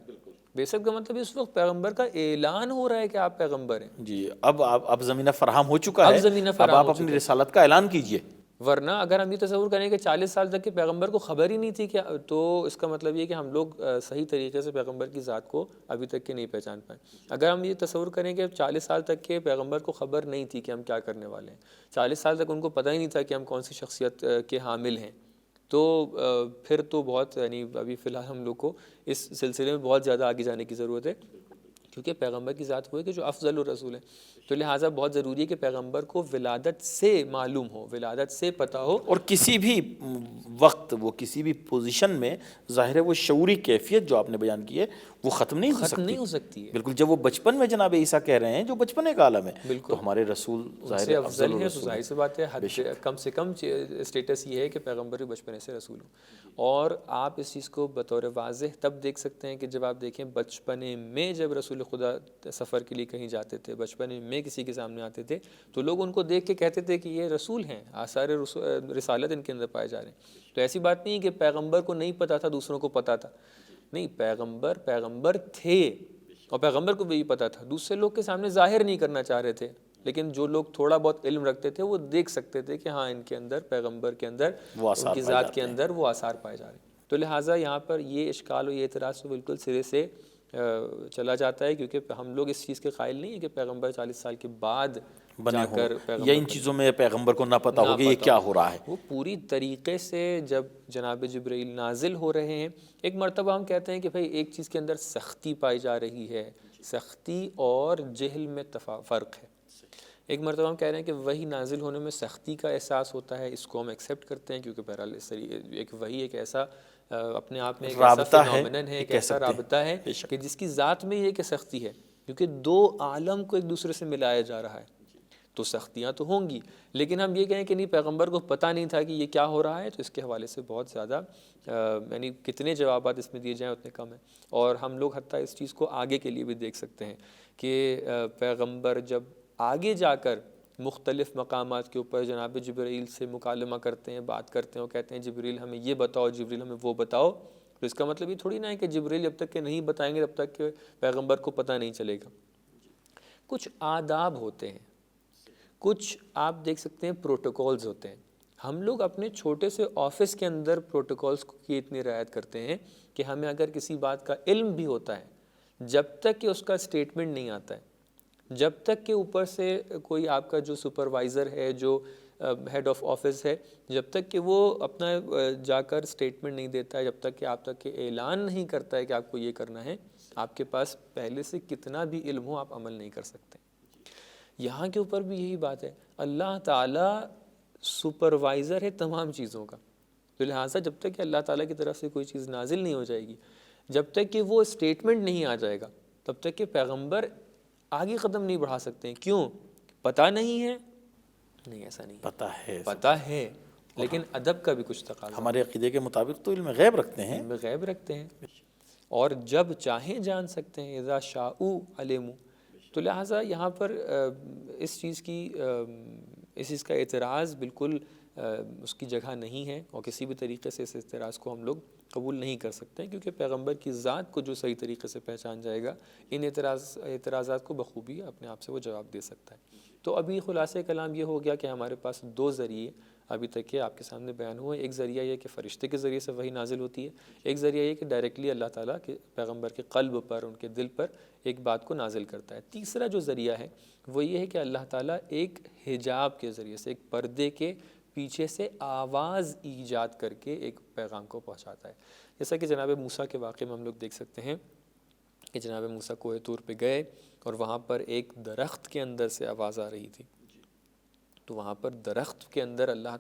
بعثت کا مطلب اس وقت پیغمبر کا اعلان ہو رہا ہے کہ آپ پیغمبر ہیں۔ جی اب زمینہ فراہم ہو چکا ہے، اب آپ اپنی رسالت کا اعلان کیجئے۔ ورنہ اگر ہم یہ تصور کریں کہ 40 سال تک کے پیغمبر کو خبر ہی نہیں تھی کہ تو اس کا مطلب یہ کہ ہم لوگ صحیح طریقے سے پیغمبر کی ذات کو ابھی تک کے نہیں پہچان پائیں۔ اگر ہم یہ تصور کریں کہ 40 سال تک کے پیغمبر کو خبر نہیں تھی کہ ہم کیا کرنے والے ہیں، 40 سال تک ان کو پتہ ہی نہیں تھا کہ ہم کون سی شخصیت کے حامل ہیں، تو پھر تو بہت یعنی ابھی فی الحال ہم لوگ کو اس سلسلے میں بہت زیادہ آگے جانے کی ضرورت ہے، کیونکہ پیغمبر کی ذات وہ ہے کہ جو افضل الرسول ہے۔ تو لہٰذا بہت ضروری ہے کہ پیغمبر کو ولادت سے معلوم ہو، ولادت سے پتہ ہو، اور کسی بھی وقت وہ کسی بھی پوزیشن میں ظاہر ہے وہ شعوری کیفیت جو آپ نے بیان کی ہے وہ ختم نہیں ہو سکتی ہے۔ بالکل، جب وہ بچپن میں جناب عیسیٰ کہہ رہے ہیں جو بچپنے کا عالم ہے، بالکل، تو ہمارے رسول ظاہر سے ہے افضل ہے، تو الرسول ظاہر سی بات ہے کم سے کم اسٹیٹس یہ ہے کہ پیغمبر بھی بچپنے سے رسول ہوں۔ اور آپ اس چیز کو بطور واضح تب دیکھ سکتے ہیں کہ جب آپ دیکھیں بچپنے میں جب رسول خدا سفر کے لیے کہیں جاتے تھے، بچپنے میں کسی کے سامنے آتے تھے تو لوگ ان کو دیکھ کے کہتے تھے کہ یہ رسول ہیں، آثار رسالت ان کے اندر پائے جا رہے ہیں۔ تو ایسی بات نہیں کہ پیغمبر کو نہیں پتہ تھا دوسروں کو پتہ تھا، نہیں، پیغمبر تھے اور پیغمبر کو بھی یہ پتہ تھا، دوسرے لوگ کے سامنے ظاہر نہیں کرنا چاہ رہے تھے، لیکن جو لوگ تھوڑا بہت علم رکھتے تھے وہ دیکھ سکتے تھے کہ ہاں ان کے اندر، پیغمبر کے اندر، ان کی ذات کے اندر وہ آثار پائے جا رہے ہیں۔ تو لہٰذا یہاں پر یہ اشکال و یہ اعتراض تو بالکل سرے سے چلا جاتا ہے، کیونکہ ہم لوگ اس چیز کے قائل نہیں ہیں کہ پیغمبر 40 سال کے بعد بنے ہوں یا ان چیزوں میں پیغمبر کو نہ پتہ ہو کہ یہ کیا ہو رہا ہے۔ وہ پوری طریقے سے جب جناب جبرائیل نازل ہو رہے ہیں، ایک مرتبہ ہم کہتے ہیں کہ بھائی ایک چیز کے اندر سختی پائی جا رہی ہے، سختی اور جہل میں فرق ہے۔ ایک مرتبہ ہم کہہ رہے ہیں کہ وحی نازل ہونے میں سختی کا احساس ہوتا ہے، اس کو ہم ایکسیپٹ کرتے ہیں، کیونکہ بہرحال ایک وحی ایک ایسا اپنے آپ میں ایک ایسا فینومینن ہے، ایک ایسا رابطہ ہے کہ جس کی ذات میں یہ کہ سختی ہے، کیونکہ دو عالم کو ایک دوسرے سے ملایا جا رہا ہے، تو سختیاں تو ہوں گی، لیکن ہم یہ کہیں کہ نہیں، پیغمبر کو پتہ نہیں تھا کہ یہ کیا ہو رہا ہے، تو اس کے حوالے سے بہت زیادہ یعنی کتنے جوابات اس میں دیے جائیں اتنے کم ہیں۔ اور ہم لوگ حتیٰ اس چیز کو آگے کے لیے بھی دیکھ سکتے ہیں کہ پیغمبر جب آگے جا کر مختلف مقامات کے اوپر جناب جبرائیل سے مکالمہ کرتے ہیں، بات کرتے ہیں، اور کہتے ہیں جبرائیل ہمیں یہ بتاؤ، جبرائیل ہمیں وہ بتاؤ، تو اس کا مطلب یہ تھوڑی نہ ہے کہ جبرائیل جب تک کہ نہیں بتائیں گے تب تک کہ پیغمبر کو پتہ نہیں چلے گا۔ کچھ آداب ہوتے ہیں، کچھ آپ دیکھ سکتے ہیں پروٹوکولز ہوتے ہیں۔ ہم لوگ اپنے چھوٹے سے آفس کے اندر پروٹوکولز کی اتنی رعایت کرتے ہیں کہ ہمیں اگر کسی بات کا علم بھی ہوتا ہے، جب تک کہ اس کا اسٹیٹمنٹ نہیں آتا ہے، جب تک کہ اوپر سے کوئی آپ کا جو سپروائزر ہے، جو ہیڈ آف آفس ہے، جب تک کہ وہ اپنا جا کر اسٹیٹمنٹ نہیں دیتا ہے، جب تک کہ آپ تک کہ اعلان نہیں کرتا ہے کہ آپ کو یہ کرنا ہے، آپ کے پاس پہلے سے کتنا بھی علم ہو آپ عمل نہیں کر سکتے۔ یہاں کے اوپر بھی یہی بات ہے، اللہ تعالیٰ سپروائزر ہے تمام چیزوں کا، تو لہٰذا جب تک کہ اللہ تعالیٰ کی طرف سے کوئی چیز نازل نہیں ہو جائے گی، جب تک کہ وہ اسٹیٹمنٹ نہیں آ جائے گا، تب تک کہ پیغمبر آگے قدم نہیں بڑھا سکتے۔ کیوں؟ پتہ نہیں ہے؟ نہیں، ایسا نہیں، پتہ ہے لیکن ادب کا بھی کچھ تقاضا، ہمارے عقیدے کے مطابق تو علم غیب رکھتے ہیں، علم غیب رکھتے ہیں، اور جب چاہیں جان سکتے ہیں، اذا شاءوا علموا۔ تو لہٰذا یہاں پر اس چیز کا اعتراض بالکل اس کی جگہ نہیں ہے، اور کسی بھی طریقے سے اس اعتراض کو ہم لوگ قبول نہیں کر سکتے، کیونکہ پیغمبر کی ذات کو جو صحیح طریقے سے پہچان جائے گا، ان اعتراضات کو بخوبی اپنے آپ سے وہ جواب دے سکتا ہے۔ تو ابھی خلاصہ کلام یہ ہو گیا کہ ہمارے پاس دو ذریعے ابھی تک کے آپ کے سامنے بیان ہوئے۔ ایک ذریعہ یہ کہ فرشتے کے ذریعے سے وحی نازل ہوتی ہے، ایک ذریعہ یہ کہ ڈائریکٹلی اللہ تعالیٰ کے پیغمبر کے قلب پر، ان کے دل پر ایک بات کو نازل کرتا ہے۔ تیسرا جو ذریعہ ہے وہ یہ ہے کہ اللہ تعالیٰ ایک حجاب کے ذریعے سے، ایک پردے کے پیچھے سے آواز ایجاد کر کے ایک پیغام کو پہنچاتا ہے۔ جیسا کہ جناب موسیٰ کے واقعے میں ہم لوگ دیکھ سکتے ہیں کہ جناب موسیٰ کوہ طور پہ گئے اور وہاں پر ایک درخت کے اندر سے آواز آ رہی تھی، تو وہاں پر درخت کے اندر اللہ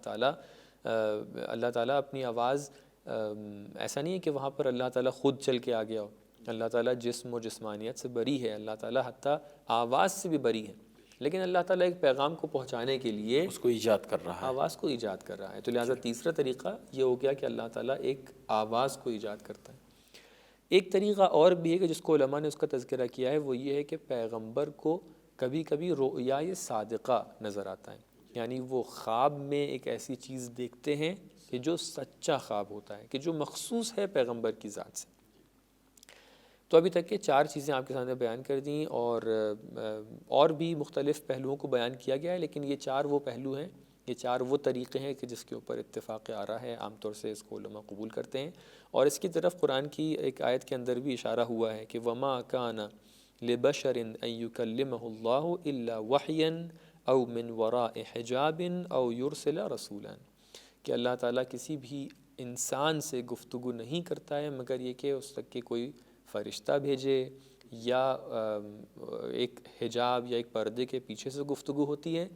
تعالیٰ اپنی آواز، ایسا نہیں ہے کہ وہاں پر اللہ تعالیٰ خود چل کے آ گیا ہو، اللہ تعالیٰ جسم و جسمانیت سے بری ہے، اللہ تعالیٰ حتیٰ آواز سے بھی بری ہے، لیکن اللہ تعالیٰ ایک پیغام کو پہنچانے کے لیے اس کو ایجاد کر رہا ہے، آواز کو ایجاد کر رہا ہے۔ تو لہٰذا تیسرا طریقہ یہ ہو گیا کہ اللہ تعالیٰ ایک آواز کو ایجاد کرتا ہے۔ ایک طریقہ اور بھی ہے کہ جس کو علماء نے اس کا تذکرہ کیا ہے، وہ یہ ہے کہ پیغمبر کو کبھی کبھی رؤیا صادقہ نظر آتا ہے، یعنی وہ خواب میں ایک ایسی چیز دیکھتے ہیں کہ جو سچا خواب ہوتا ہے، کہ جو مخصوص ہے پیغمبر کی ذات سے۔ تو ابھی تک کے 4 چیزیں آپ کے سامنے بیان کر دیں، اور بھی مختلف پہلوؤں کو بیان کیا گیا ہے، لیکن یہ 4 وہ پہلو ہیں، یہ 4 وہ طریقے ہیں کہ جس کے اوپر اتفاق آرا ہے، عام طور سے اس کو علماء قبول کرتے ہیں، اور اس کی طرف قرآن کی ایک آیت کے اندر بھی اشارہ ہوا ہے کہ وَمَا كَانَ لِبَشَرٍ أَن يُكَلِّمَهُ اللَّهُ إِلَّا وَحْيًا أَوْ مِنْ وَرَاءِ حِجَابٍ أَوْ يُرْسِلَ رَسُولًا، کہ اللہ تعالیٰ کسی بھی انسان سے گفتگو نہیں کرتا ہے مگر یہ کہ اس تک کہ کوئی فرشتہ بھیجے، یا ایک حجاب یا ایک پردے کے پیچھے سے گفتگو ہوتی ہے،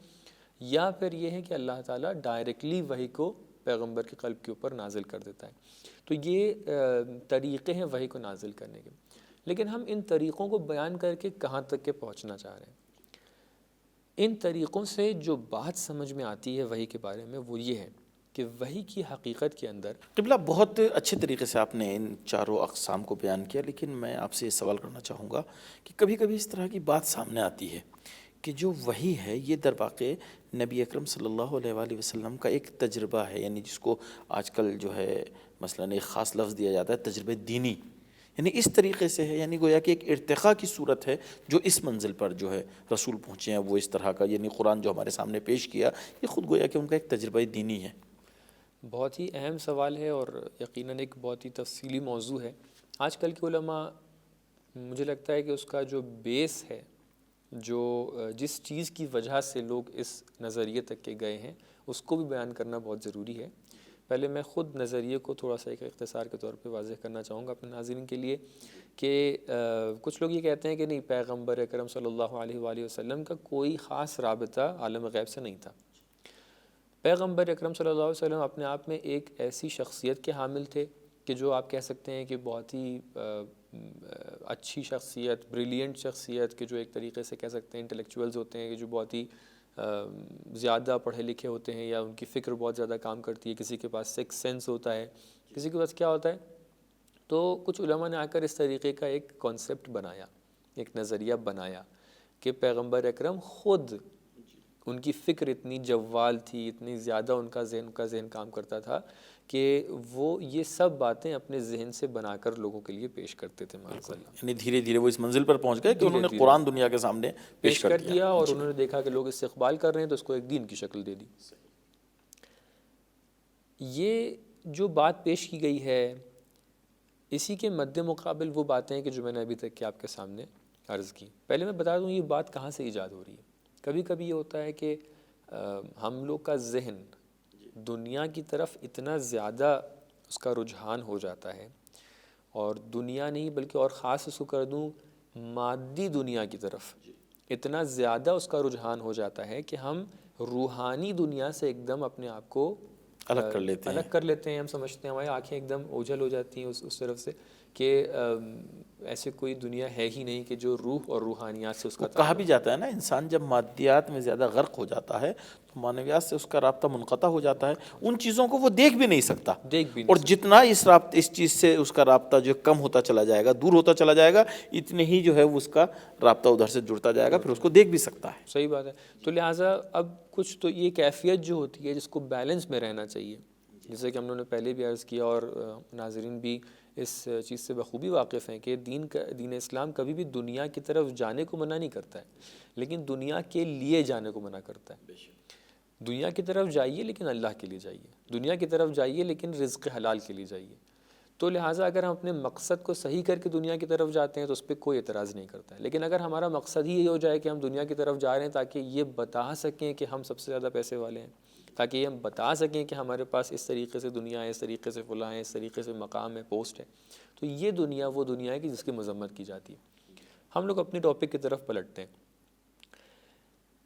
یا پھر یہ ہے کہ اللہ تعالیٰ ڈائریکٹلی وحی کو پیغمبر کے قلب کے اوپر نازل کر دیتا ہے۔ تو یہ طریقے ہیں وحی کو نازل کرنے کے۔ لیکن ہم ان طریقوں کو بیان کر کے کہاں تک کے پہنچنا چاہ رہے ہیں؟ ان طریقوں سے جو بات سمجھ میں آتی ہے وحی کے بارے میں وہ یہ ہے کہ وحی کی حقیقت کے اندر قبلہ بہت اچھے طریقے سے آپ نے ان چاروں اقسام کو بیان کیا، لیکن میں آپ سے یہ سوال کرنا چاہوں گا کہ کبھی کبھی اس طرح کی بات سامنے آتی ہے کہ جو وحی ہے یہ در واقع نبی اکرم صلی اللہ علیہ وآلہ وسلم کا ایک تجربہ ہے، یعنی جس کو آج کل جو ہے مثلاً ایک خاص لفظ دیا جاتا ہے تجربہ دینی، یعنی اس طریقے سے ہے، یعنی گویا کہ ایک ارتقاء کی صورت ہے جو اس منزل پر جو ہے رسول پہنچے ہیں وہ اس طرح کا، یعنی قرآن جو ہمارے سامنے پیش کیا یہ خود گویا کہ ان کا ایک تجربہ دینی ہے۔ بہت ہی اہم سوال ہے اور یقیناً ایک بہت ہی تفصیلی موضوع ہے۔ آج کل کے علماء، مجھے لگتا ہے کہ اس کا جو بیس ہے، جو جس چیز کی وجہ سے لوگ اس نظریے تک کے گئے ہیں، اس کو بھی بیان کرنا بہت ضروری ہے۔ پہلے میں خود نظریے کو تھوڑا سا ایک اختصار کے طور پہ واضح کرنا چاہوں گا اپنے ناظرین کے لیے کہ کچھ لوگ یہ کہتے ہیں کہ نہیں، پیغمبر اکرم صلی اللہ علیہ وآلہ وسلم کا کوئی خاص رابطہ عالم غیب سے نہیں تھا۔ پیغمبر اکرم صلی اللہ علیہ وسلم اپنے آپ میں ایک ایسی شخصیت کے حامل تھے کہ جو آپ کہہ سکتے ہیں کہ بہت ہی اچھی شخصیت، بریلینٹ شخصیت، کہ جو ایک طریقے سے کہہ سکتے ہیں انٹلیکچوئلز ہوتے ہیں کہ جو بہت ہی زیادہ پڑھے لکھے ہوتے ہیں یا ان کی فکر بہت زیادہ کام کرتی ہے، کسی کے پاس سکس سینس ہوتا ہے، کسی کے پاس کیا ہوتا ہے۔ تو کچھ علماء نے آ کر اس طریقے کا ایک کانسیپٹ بنایا، ایک نظریہ بنایا کہ پیغمبر اکرم خود، ان کی فکر اتنی جوال تھی، اتنی زیادہ ان کا ذہن کام کرتا تھا کہ وہ یہ سب باتیں اپنے ذہن سے بنا کر لوگوں کے لیے پیش کرتے تھے معاذ اللہ۔ یعنی دھیرے دھیرے وہ اس منزل پر پہنچ گئے کہ انہوں نے قرآن دنیا کے سامنے پیش کر دیا، اور انہوں نے دیکھا کہ لوگ اس سے اقبال کر رہے ہیں تو اس کو ایک دین کی شکل دے دی۔ یہ جو بات پیش کی گئی ہے، اسی کے مد مقابل وہ باتیں کہ جو میں نے ابھی تک کہ آپ کے سامنے عرض کی۔ پہلے میں بتا دوں یہ بات کہاں سے ایجاد ہو رہی ہے۔ کبھی کبھی یہ ہوتا ہے کہ ہم لوگ کا ذہن دنیا کی طرف اتنا زیادہ اس کا رجحان ہو جاتا ہے، اور دنیا نہیں بلکہ اور خاص اس کو کر دوں مادی دنیا کی طرف اتنا زیادہ اس کا رجحان ہو جاتا ہے کہ ہم روحانی دنیا سے ایک دم اپنے آپ کو الگ کر لیتے ہیں۔ ہم سمجھتے ہیں، ہماری آنکھیں ایک دم اوجھل ہو جاتی ہیں اس طرف سے کہ ایسے کوئی دنیا ہے ہی نہیں کہ جو روح اور روحانیات سے اس کا کہا بھی جاتا ہے نا، انسان جب مادیات میں زیادہ غرق ہو جاتا ہے تو معنویات سے اس کا رابطہ منقطع ہو جاتا ہے، ان چیزوں کو وہ دیکھ بھی نہیں سکتا، اور جتنا اس چیز سے اس کا رابطہ جو کم ہوتا چلا جائے گا، دور ہوتا چلا جائے گا، اتنے ہی جو ہے وہ اس کا رابطہ ادھر سے جڑتا جائے گا، پھر اس کو دیکھ بھی سکتا ہے۔ صحیح بات ہے۔ تو لہٰذا اب کچھ تو یہ کیفیت جو ہوتی ہے جس کو بیلنس میں رہنا چاہیے، جیسے کہ ہم نے پہلے بھی عرض کیا اور ناظرین بھی اس چیز سے بخوبی واقف ہیں کہ دین اسلام کبھی بھی دنیا کی طرف جانے کو منع نہیں کرتا ہے، لیکن دنیا کے لیے جانے کو منع کرتا ہے۔ دنیا کی طرف جائیے لیکن اللہ کے لیے جائیے، دنیا کی طرف جائیے لیکن رزق حلال کے لیے جائیے۔ تو لہٰذا اگر ہم اپنے مقصد کو صحیح کر کے دنیا کی طرف جاتے ہیں تو اس پہ کوئی اعتراض نہیں کرتا ہے، لیکن اگر ہمارا مقصد ہی یہ ہو جائے کہ ہم دنیا کی طرف جا رہے ہیں تاکہ یہ بتا سکیں کہ ہم سب سے زیادہ پیسے والے ہیں، تاکہ یہ ہم بتا سکیں کہ ہمارے پاس اس طریقے سے دنیا ہے، اس طریقے سے فلاں ہے، اس طریقے سے مقام ہے، پوسٹ ہے، تو یہ دنیا وہ دنیا ہے کہ جس کی مذمت کی جاتی ہے۔ ہم لوگ اپنی ٹاپک کی طرف پلٹتے ہیں۔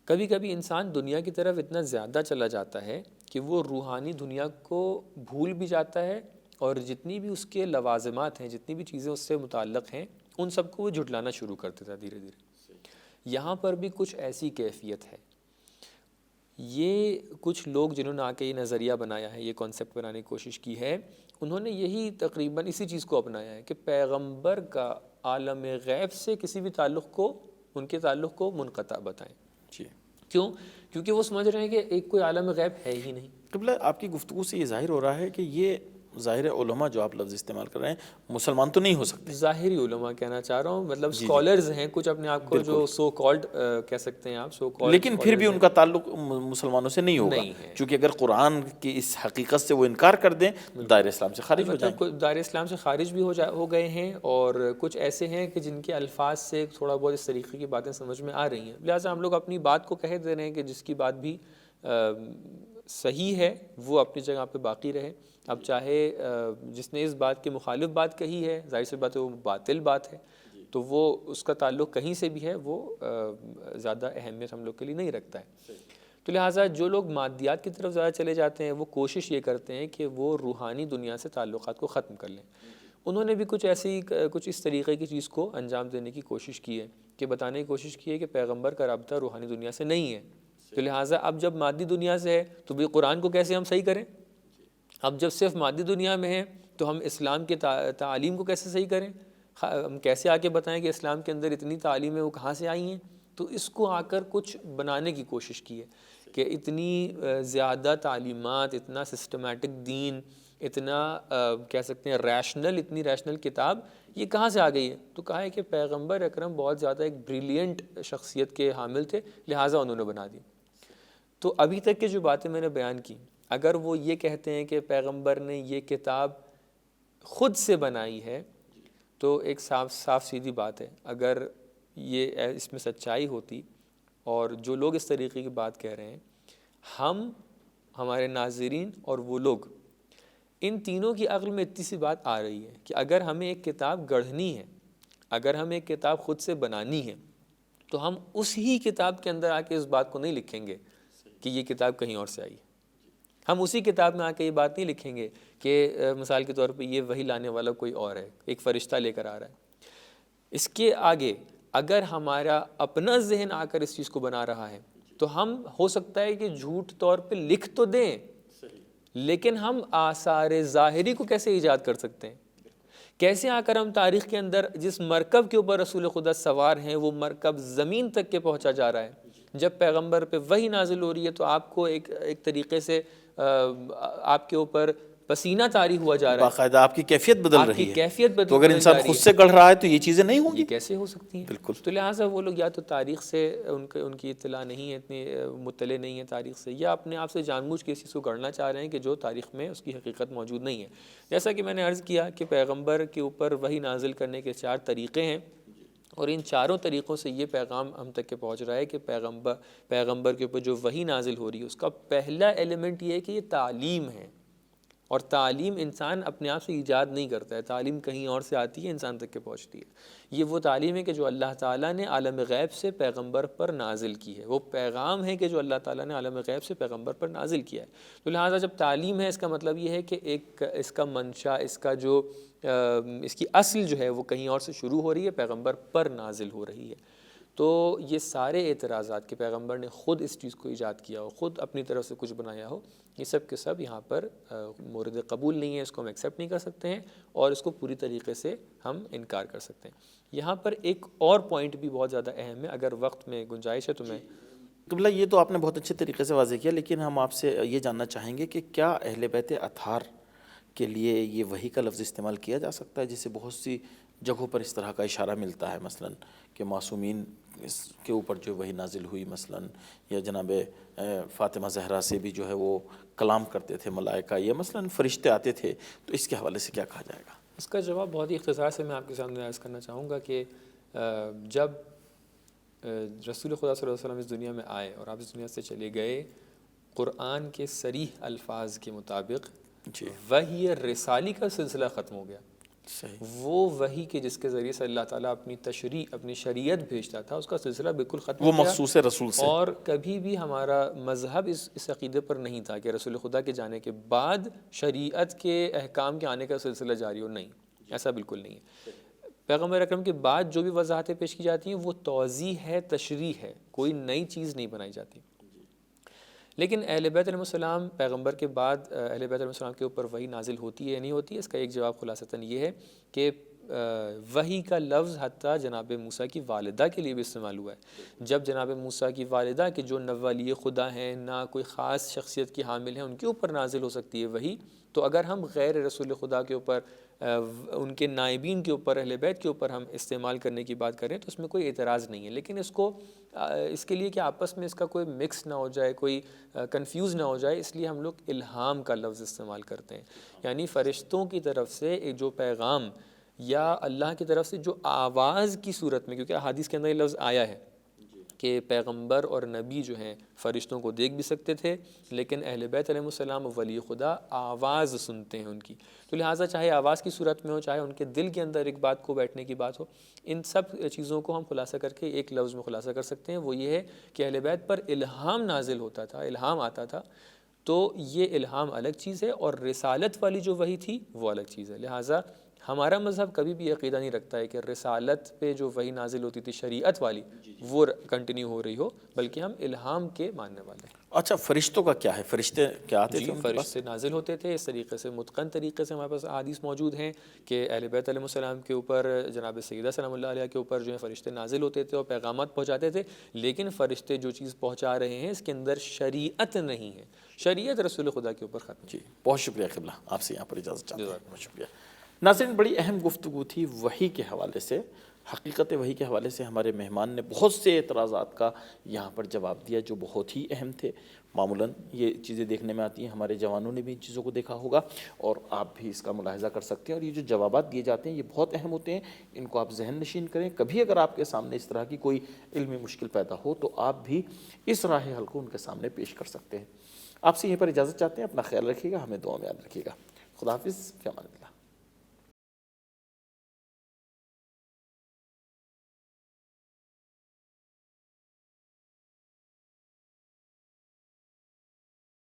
کبھی کبھی انسان دنیا کی طرف اتنا زیادہ چلا جاتا ہے کہ وہ روحانی دنیا کو بھول بھی جاتا ہے، اور جتنی بھی اس کے لوازمات ہیں، جتنی بھی چیزیں اس سے متعلق ہیں، ان سب کو وہ جھٹلانا شروع کر دیتا ہے دھیرے دھیرے۔ یہاں پر بھی کچھ ایسی کیفیت ہے۔ یہ کچھ لوگ جنہوں نے آ کے یہ نظریہ بنایا ہے، یہ کانسیپٹ بنانے کی کوشش کی ہے، انہوں نے یہی تقریباً اسی چیز کو اپنایا ہے کہ پیغمبر کا عالم غیب سے کسی بھی ان کے تعلق کو منقطع بتائیں۔ کیوں؟ کیونکہ وہ سمجھ رہے ہیں کہ ایک کوئی عالم غیب ہے ہی نہیں۔ قبلہ آپ کی گفتگو سے یہ ظاہر ہو رہا ہے کہ یہ ظاہر علماء جو آپ لفظ استعمال کر رہے ہیں مسلمان تو نہیں ہو سکتے. ظاہری علماء کہنا چاہ رہا ہوں، مطلب اسکالرز ہیں کچھ اپنے آپ کو جو سو کالڈ کہہ سکتے ہیں آپ، سو کالڈ، لیکن پھر بھی ان کا تعلق مسلمانوں سے نہیں ہوگا، چونکہ اگر قرآن کی اس حقیقت سے وہ انکار کر دیں دائرہ اسلام سے خارج ہو جائیں. دائرہ اسلام سے خارج بھی ہو گئے ہیں، اور کچھ ایسے ہیں کہ جن کے الفاظ سے تھوڑا بہت اس طریقے کی باتیں سمجھ میں آ رہی ہیں، لہٰذا ہم لوگ اپنی بات کو کہہ دے رہے ہیں کہ جس کی بات بھی صحیح ہے وہ اپنی جگہ پہ باقی رہے. اب چاہے جس نے اس بات کے مخالف بات کہی ہے، ظاہر سی بات ہے وہ باطل بات ہے، تو وہ اس کا تعلق کہیں سے بھی ہے وہ زیادہ اہمیت ہم لوگ کے لیے نہیں رکھتا ہے. تو لہٰذا جو لوگ مادیات کی طرف زیادہ چلے جاتے ہیں وہ کوشش یہ کرتے ہیں کہ وہ روحانی دنیا سے تعلقات کو ختم کر لیں. انہوں نے بھی کچھ اس طریقے کی چیز کو انجام دینے کی کوشش کی ہے کہ بتانے کی کوشش کی ہے کہ پیغمبر کا رابطہ روحانی دنیا سے نہیں ہے. تو لہٰذا اب جب مادی دنیا سے ہے تو بھی قرآن کو کیسے ہم صحیح کریں؟ اب جب صرف مادی دنیا میں ہے تو ہم اسلام کے تعالیم کو کیسے صحیح کریں؟ ہم کیسے آ کے بتائیں کہ اسلام کے اندر اتنی تعلیمیں وہ کہاں سے آئی ہیں؟ تو اس کو آ کر کچھ بنانے کی کوشش کی ہے کہ اتنی زیادہ تعلیمات، اتنا سسٹمیٹک دین، اتنا کہہ سکتے ہیں اتنی ریشنل کتاب یہ کہاں سے آ گئی ہے؟ تو کہا ہے کہ پیغمبر اکرم بہت زیادہ ایک بریلینٹ شخصیت کے حامل تھے، لہٰذا انہوں نے بنا دی. تو ابھی تک کی جو باتیں میں نے بیان کی، اگر وہ یہ کہتے ہیں کہ پیغمبر نے یہ کتاب خود سے بنائی ہے تو ایک صاف سیدھی بات ہے، اگر یہ اس میں سچائی ہوتی اور جو لوگ اس طریقے کی بات کہہ رہے ہیں، ہمارے ناظرین اور وہ لوگ، ان تینوں کی عقل میں اتنی سی بات آ رہی ہے کہ اگر ہمیں ایک کتاب گڑھنی ہے، اگر ہمیں ایک کتاب خود سے بنانی ہے تو ہم اسی کتاب کے اندر آ کے اس بات کو نہیں لکھیں گے کہ یہ کتاب کہیں اور سے آئی. ہم اسی کتاب میں آ کے یہ بات نہیں لکھیں گے کہ مثال کے طور پہ یہ وحی لانے والا کوئی اور ہے، ایک فرشتہ لے کر آ رہا ہے. اس کے آگے اگر ہمارا اپنا ذہن آ کر اس چیز کو بنا رہا ہے تو ہم ہو سکتا ہے کہ جھوٹ طور پہ لکھ تو دیں، لیکن ہم آثار ظاہری کو کیسے ایجاد کر سکتے ہیں؟ کیسے آ کر ہم تاریخ کے اندر جس مرکب کے اوپر رسول خدا سوار ہیں وہ مرکب زمین تک کے پہنچا جا رہا ہے؟ جب پیغمبر پہ وحی نازل ہو رہی ہے تو آپ کو ایک طریقے سے آپ کے اوپر پسینہ طاری ہوا جا رہا ہے، باقاعدہ آپ کی کیفیت بدل رہی ہے. کیفیت بدل تو اگر انسان خود سے گڑھ رہا ہے تو یہ چیزیں نہیں ہوں گی، یہ کیسے ہو سکتی ہیں؟ بالکل. تو لہٰذا وہ لوگ یا تو تاریخ سے ان کی اطلاع نہیں ہے، اتنی مطلع نہیں ہے تاریخ سے، یا اپنے آپ سے جان بوجھ کے اس چیز کو گڑھنا چاہ رہے ہیں کہ جو تاریخ میں اس کی حقیقت موجود نہیں ہے. جیسا کہ میں نے عرض کیا کہ پیغمبر کے اوپر وحی نازل کرنے کے 4 طریقے ہیں، اور ان چاروں طریقوں سے یہ پیغام ہم تک کے پہنچ رہا ہے کہ پیغمبر کے اوپر جو وحی نازل ہو رہی ہے اس کا پہلا ایلیمنٹ یہ ہے کہ یہ تعلیم ہے، اور تعلیم انسان اپنے آپ سے ایجاد نہیں کرتا ہے، تعلیم کہیں اور سے آتی ہے، انسان تک کے پہنچتی ہے. یہ وہ تعلیم ہے کہ جو اللہ تعالیٰ نے عالم غیب سے پیغمبر پر نازل کی ہے، وہ پیغام ہے کہ جو اللہ تعالیٰ نے عالم غیب سے پیغمبر پر نازل کیا ہے. تو لہٰذا جب تعلیم ہے اس کا مطلب یہ ہے کہ ایک اس کا منشا، اس کی اصل جو ہے وہ کہیں اور سے شروع ہو رہی ہے، پیغمبر پر نازل ہو رہی ہے. تو یہ سارے اعتراضات کہ پیغمبر نے خود اس چیز کو ایجاد کیا ہو، خود اپنی طرف سے کچھ بنایا ہو، یہ سب کے سب یہاں پر مورد قبول نہیں ہے، اس کو ہم ایکسیپٹ نہیں کر سکتے ہیں اور اس کو پوری طریقے سے ہم انکار کر سکتے ہیں. یہاں پر ایک اور پوائنٹ بھی بہت زیادہ اہم ہے، اگر وقت میں گنجائش ہے تو میں قبلہ یہ تو آپ نے بہت اچھے طریقے سے واضح کیا، لیکن ہم آپ سے یہ جاننا چاہیں گے کہ کیا اہل بیت اطہار کے لیے یہ وحی کا لفظ استعمال کیا جا سکتا ہے؟ جسے بہت سی جگہوں پر اس طرح کا اشارہ ملتا ہے، مثلا کہ معصومین اس کے اوپر جو وحی نازل ہوئی، مثلا یا جناب فاطمہ زہرا سے بھی جو ہے وہ کلام کرتے تھے ملائکہ، یا مثلا فرشتے آتے تھے، تو اس کے حوالے سے کیا کہا جائے گا؟ اس کا جواب بہت ہی اختصار سے میں آپ کے سامنے عرض کرنا چاہوں گا کہ جب رسول خدا صلی اللہ علیہ وسلم اس دنیا میں آئے اور آپ اس دنیا سے چلے گئے، قرآن کے صریح الفاظ کے مطابق وحی رسالی کا سلسلہ ختم ہو گیا. وہ وحی کے جس کے ذریعے سے اللہ تعالیٰ اپنی تشریع، اپنی شریعت بھیجتا تھا، اس کا سلسلہ بالکل ختم ہو گیا. وہ مخصوص رسول سے، اور کبھی بھی ہمارا مذہب اس عقیدے پر نہیں تھا کہ رسول خدا کے جانے کے بعد شریعت کے احکام کے آنے کا سلسلہ جاری ہو. نہیں، ایسا بالکل نہیں ہے. پیغمبر اکرم کے بعد جو بھی وضاحتیں پیش کی جاتی ہیں وہ توضیح ہے، تشریح ہے، کوئی نئی چیز نہیں بنائی جاتی. لیکن اہل بیت علیہ السلام پیغمبر کے بعد اہل بیت علیہ السلام کے اوپر وحی نازل ہوتی ہے یا نہیں ہوتی ہے، اس کا ایک جواب خلاصتاً یہ ہے کہ وحی کا لفظ حتیٰ جناب موسیٰ کی والدہ کے لیے بھی استعمال ہوا ہے. جب جناب موسیٰ کی والدہ کہ جو نہ ولی خدا ہیں نہ کوئی خاص شخصیت کی حامل ہیں، ان کے اوپر نازل ہو سکتی ہے وحی، تو اگر ہم غیر رسول خدا کے اوپر ان کے نائبین کے اوپر اہل بیت کے اوپر ہم استعمال کرنے کی بات کریں تو اس میں کوئی اعتراض نہیں ہے، لیکن اس کے لیے کہ آپس میں اس کا کوئی مکس نہ ہو جائے، کوئی کنفیوز نہ ہو جائے، اس لیے ہم لوگ الہام کا لفظ استعمال کرتے ہیں، یعنی فرشتوں کی طرف سے ایک جو پیغام یا اللہ کی طرف سے جو آواز کی صورت میں، کیونکہ احادیث کے اندر یہ لفظ آیا ہے کہ پیغمبر اور نبی جو ہیں فرشتوں کو دیکھ بھی سکتے تھے، لیکن اہل بیت علیہ السلام و ولی خدا آواز سنتے ہیں ان کی، تو لہٰذا چاہے آواز کی صورت میں ہو، چاہے ان کے دل کے اندر ایک بات کو بیٹھنے کی بات ہو، ان سب چیزوں کو ہم خلاصہ کر کے ایک لفظ میں خلاصہ کر سکتے ہیں، وہ یہ ہے کہ اہل بیت پر الہام نازل ہوتا تھا، الہام آتا تھا، تو یہ الہام الگ چیز ہے، اور رسالت والی جو وحی تھی وہ الگ چیز ہے۔ لہٰذا ہمارا مذہب کبھی بھی عقیدہ نہیں رکھتا ہے کہ رسالت پہ جو وحی نازل ہوتی تھی شریعت والی وہ کنٹینیو ہو رہی ہو، بلکہ ہم الہام کے ماننے والے ہیں۔ اچھا، فرشتوں کا کیا ہے؟ فرشتے کیا آتے تھے ان کے پاس؟ فرشتے نازل ہوتے تھے، اس طریقے سے متقن طریقے سے ہمارے پاس احادیث موجود ہیں کہ اہل بیت علیہ السلام کے اوپر، جناب سیدہ سلام اللہ علیہ کے اوپر جو ہے فرشتے نازل ہوتے تھے اور پیغامات پہنچاتے تھے، لیکن فرشتے جو چیز پہنچا رہے ہیں اس کے اندر شریعت نہیں ہے، شریعت رسول خدا کے اوپر ختم۔ جی بہت شکریہ قبلہ، آپ سے یہاں پر اجازت چاہتے ہیں، بہت شکریہ۔ ناظرین، بڑی اہم گفتگو تھی وحی کے حوالے سے، حقیقت وحی کے حوالے سے ہمارے مہمان نے بہت سے اعتراضات کا یہاں پر جواب دیا جو بہت ہی اہم تھے۔ معمولاً یہ چیزیں دیکھنے میں آتی ہیں، ہمارے جوانوں نے بھی ان چیزوں کو دیکھا ہوگا اور آپ بھی اس کا ملاحظہ کر سکتے ہیں، اور یہ جو جوابات دیے جاتے ہیں یہ بہت اہم ہوتے ہیں، ان کو آپ ذہن نشین کریں۔ کبھی اگر آپ کے سامنے اس طرح کی کوئی علمی مشکل پیدا ہو تو آپ بھی اس راہ حل کو ان کے سامنے پیش کر سکتے ہیں۔ آپ سے یہیں پر اجازت چاہتے ہیں، اپنا خیال رکھیے گا، ہمیں دعا میں یاد رکھیے گا۔ خدا حافظ، فی امان اللہ۔